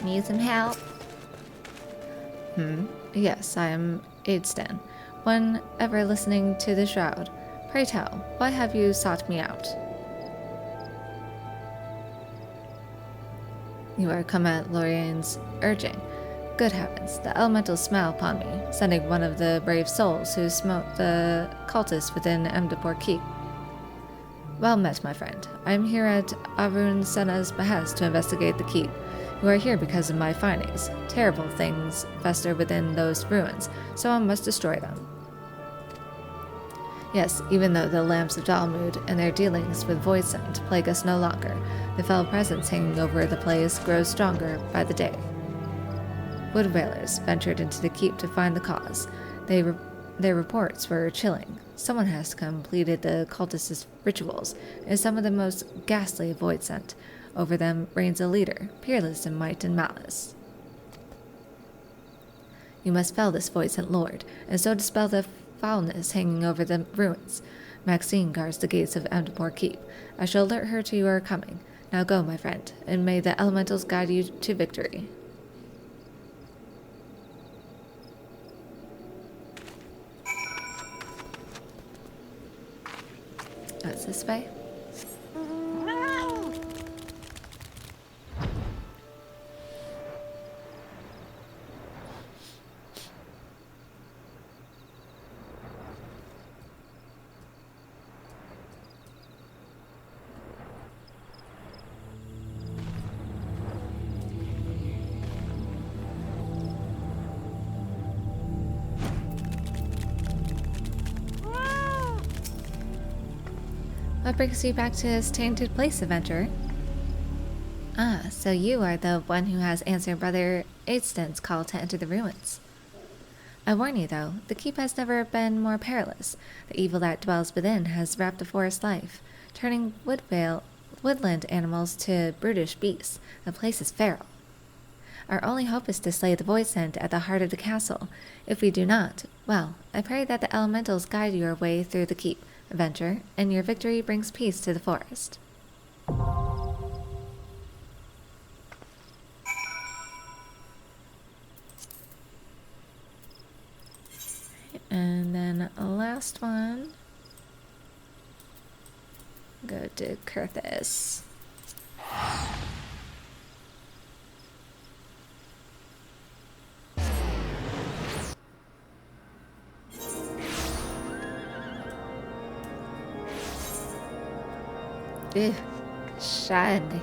Need some help? Yes, I am Aidstan, one ever listening to the shroud. Pray tell, why have you sought me out? You are come at Lorian's urging. Good heavens, the elementals smile upon me, sending one of the brave souls who smote the cultists within Emdapur Keep. Well met, my friend. I am here at Arun Senna's behest to investigate the keep. You are here because of my findings. Terrible things fester within those ruins, so I must destroy them. Yes, even though the lamps of Dalmud and their dealings with Voidsent plague us no longer, the fell presence hanging over the place grows stronger by the day. Wood Whalers ventured into the keep to find the cause. Their reports were chilling. Someone has completed the cultists' rituals, and some of the most ghastly Voidsent. Over them reigns a leader, peerless in might and malice. You must fell this Voidsent lord, and so dispel the foulness hanging over the ruins. Maxine guards the gates of Emdapur Keep. I shall alert her to your coming. Now go, my friend, and may the elementals guide you to victory. Oh, it's this way? What brings you back to this tainted place, adventurer? Ah, so you are the one who has answered Brother Aidston's call to enter the ruins. I warn you, though, the keep has never been more perilous. The evil that dwells within has wrapped the forest life, turning woodland animals to brutish beasts. The place is feral. Our only hope is to slay the void scent at the heart of the castle. If we do not, well, I pray that the elementals guide your way through the keep, adventure, and your victory brings peace to the forest. And then last one. Go to Kurthis. Ew, shiny.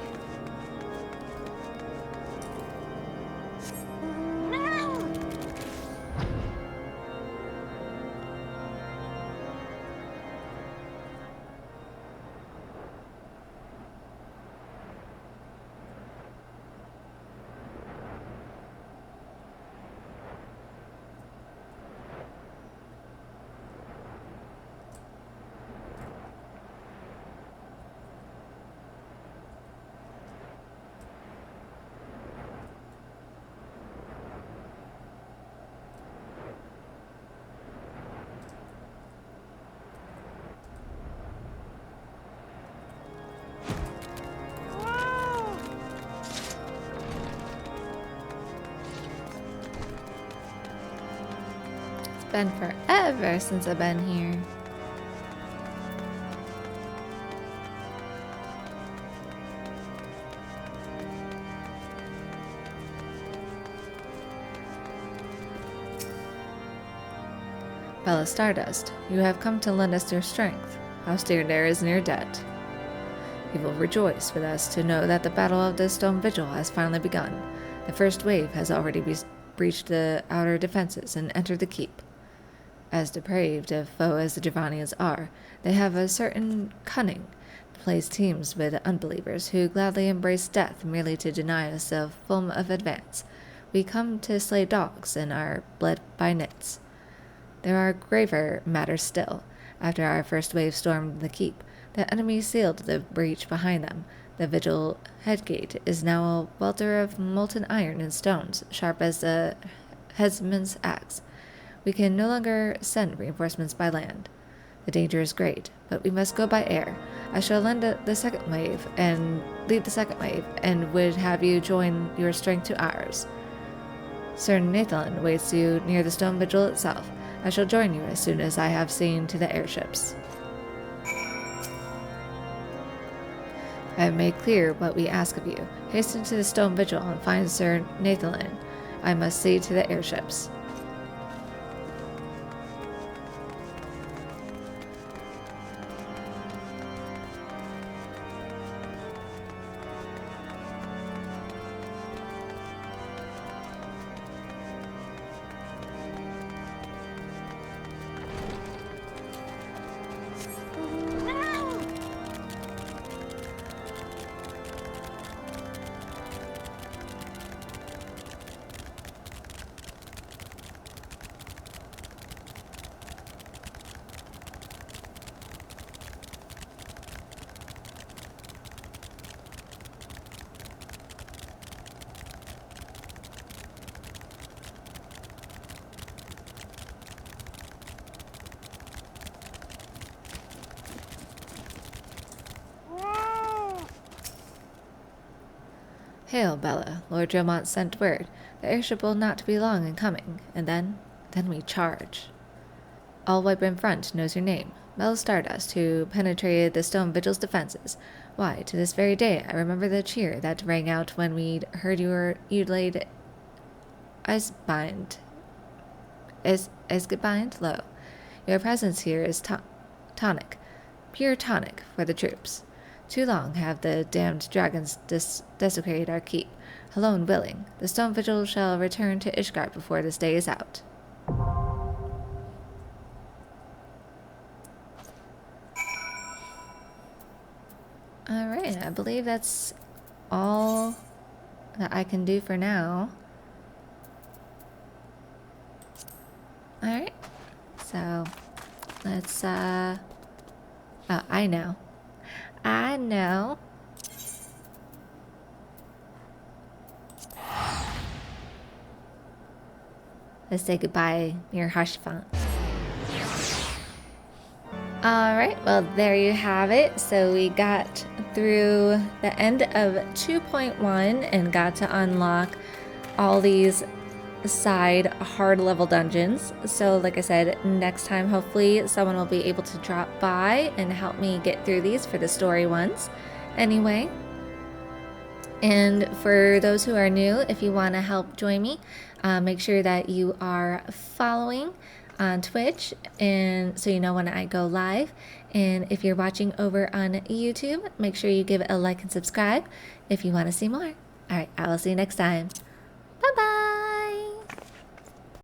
Been forever since I've been here. Bella Stardust, you have come to lend us your strength. Austere is near dead. You will rejoice with us to know that the Battle of the Stone Vigil has finally begun. The first wave has already breached the outer defenses and entered the keep. As depraved a foe as the Giovannians are, they have a certain cunning. The place teems with unbelievers who gladly embrace death merely to deny us a film of advance. We come to slay dogs and are bled by nits. There are graver matters still. After our first wave stormed the keep, the enemy sealed the breach behind them. The vigil headgate is now a welter of molten iron and stones, sharp as the headsman's axe. We can no longer send reinforcements by land. The danger is great, but we must go by air. I shall lead the second wave, and would have you join your strength to ours. Sir Nathan waits you near the stone vigil itself. I shall join you as soon as I have seen to the airships. I have made clear what we ask of you. Hasten to the stone vigil and find Sir Nathan. I must see to the airships. Hail, Bella. Lord Dromont sent word. The airship will not be long in coming, and then we charge. All wipe in front knows your name. Bella Stardust, who penetrated the Stone Vigil's defenses. Why, to this very day, I remember the cheer that rang out when we'd heard you'd laid Icebind low. Your presence here is tonic, pure tonic for the troops. Too long have the damned dragons desecrated our keep. Alone willing, the Stone Vigil shall return to Ishgard before this day is out. Alright, I believe that's all that I can do for now. Alright, so let's, oh, I know. I know. Let's say goodbye near Hush Font. Alright, well there you have it. So we got through the end of 2.1 and got to unlock all these side hard level dungeons. So like I said, next time hopefully someone will be able to drop by and help me get through these for the story ones. Anyway, and for those who are new, if you want to help join me, make sure that you are following on Twitch, and so you know when I go live. And if you're watching over on YouTube, make sure you give it a like and subscribe if you want to see more. All right, I will see you next time.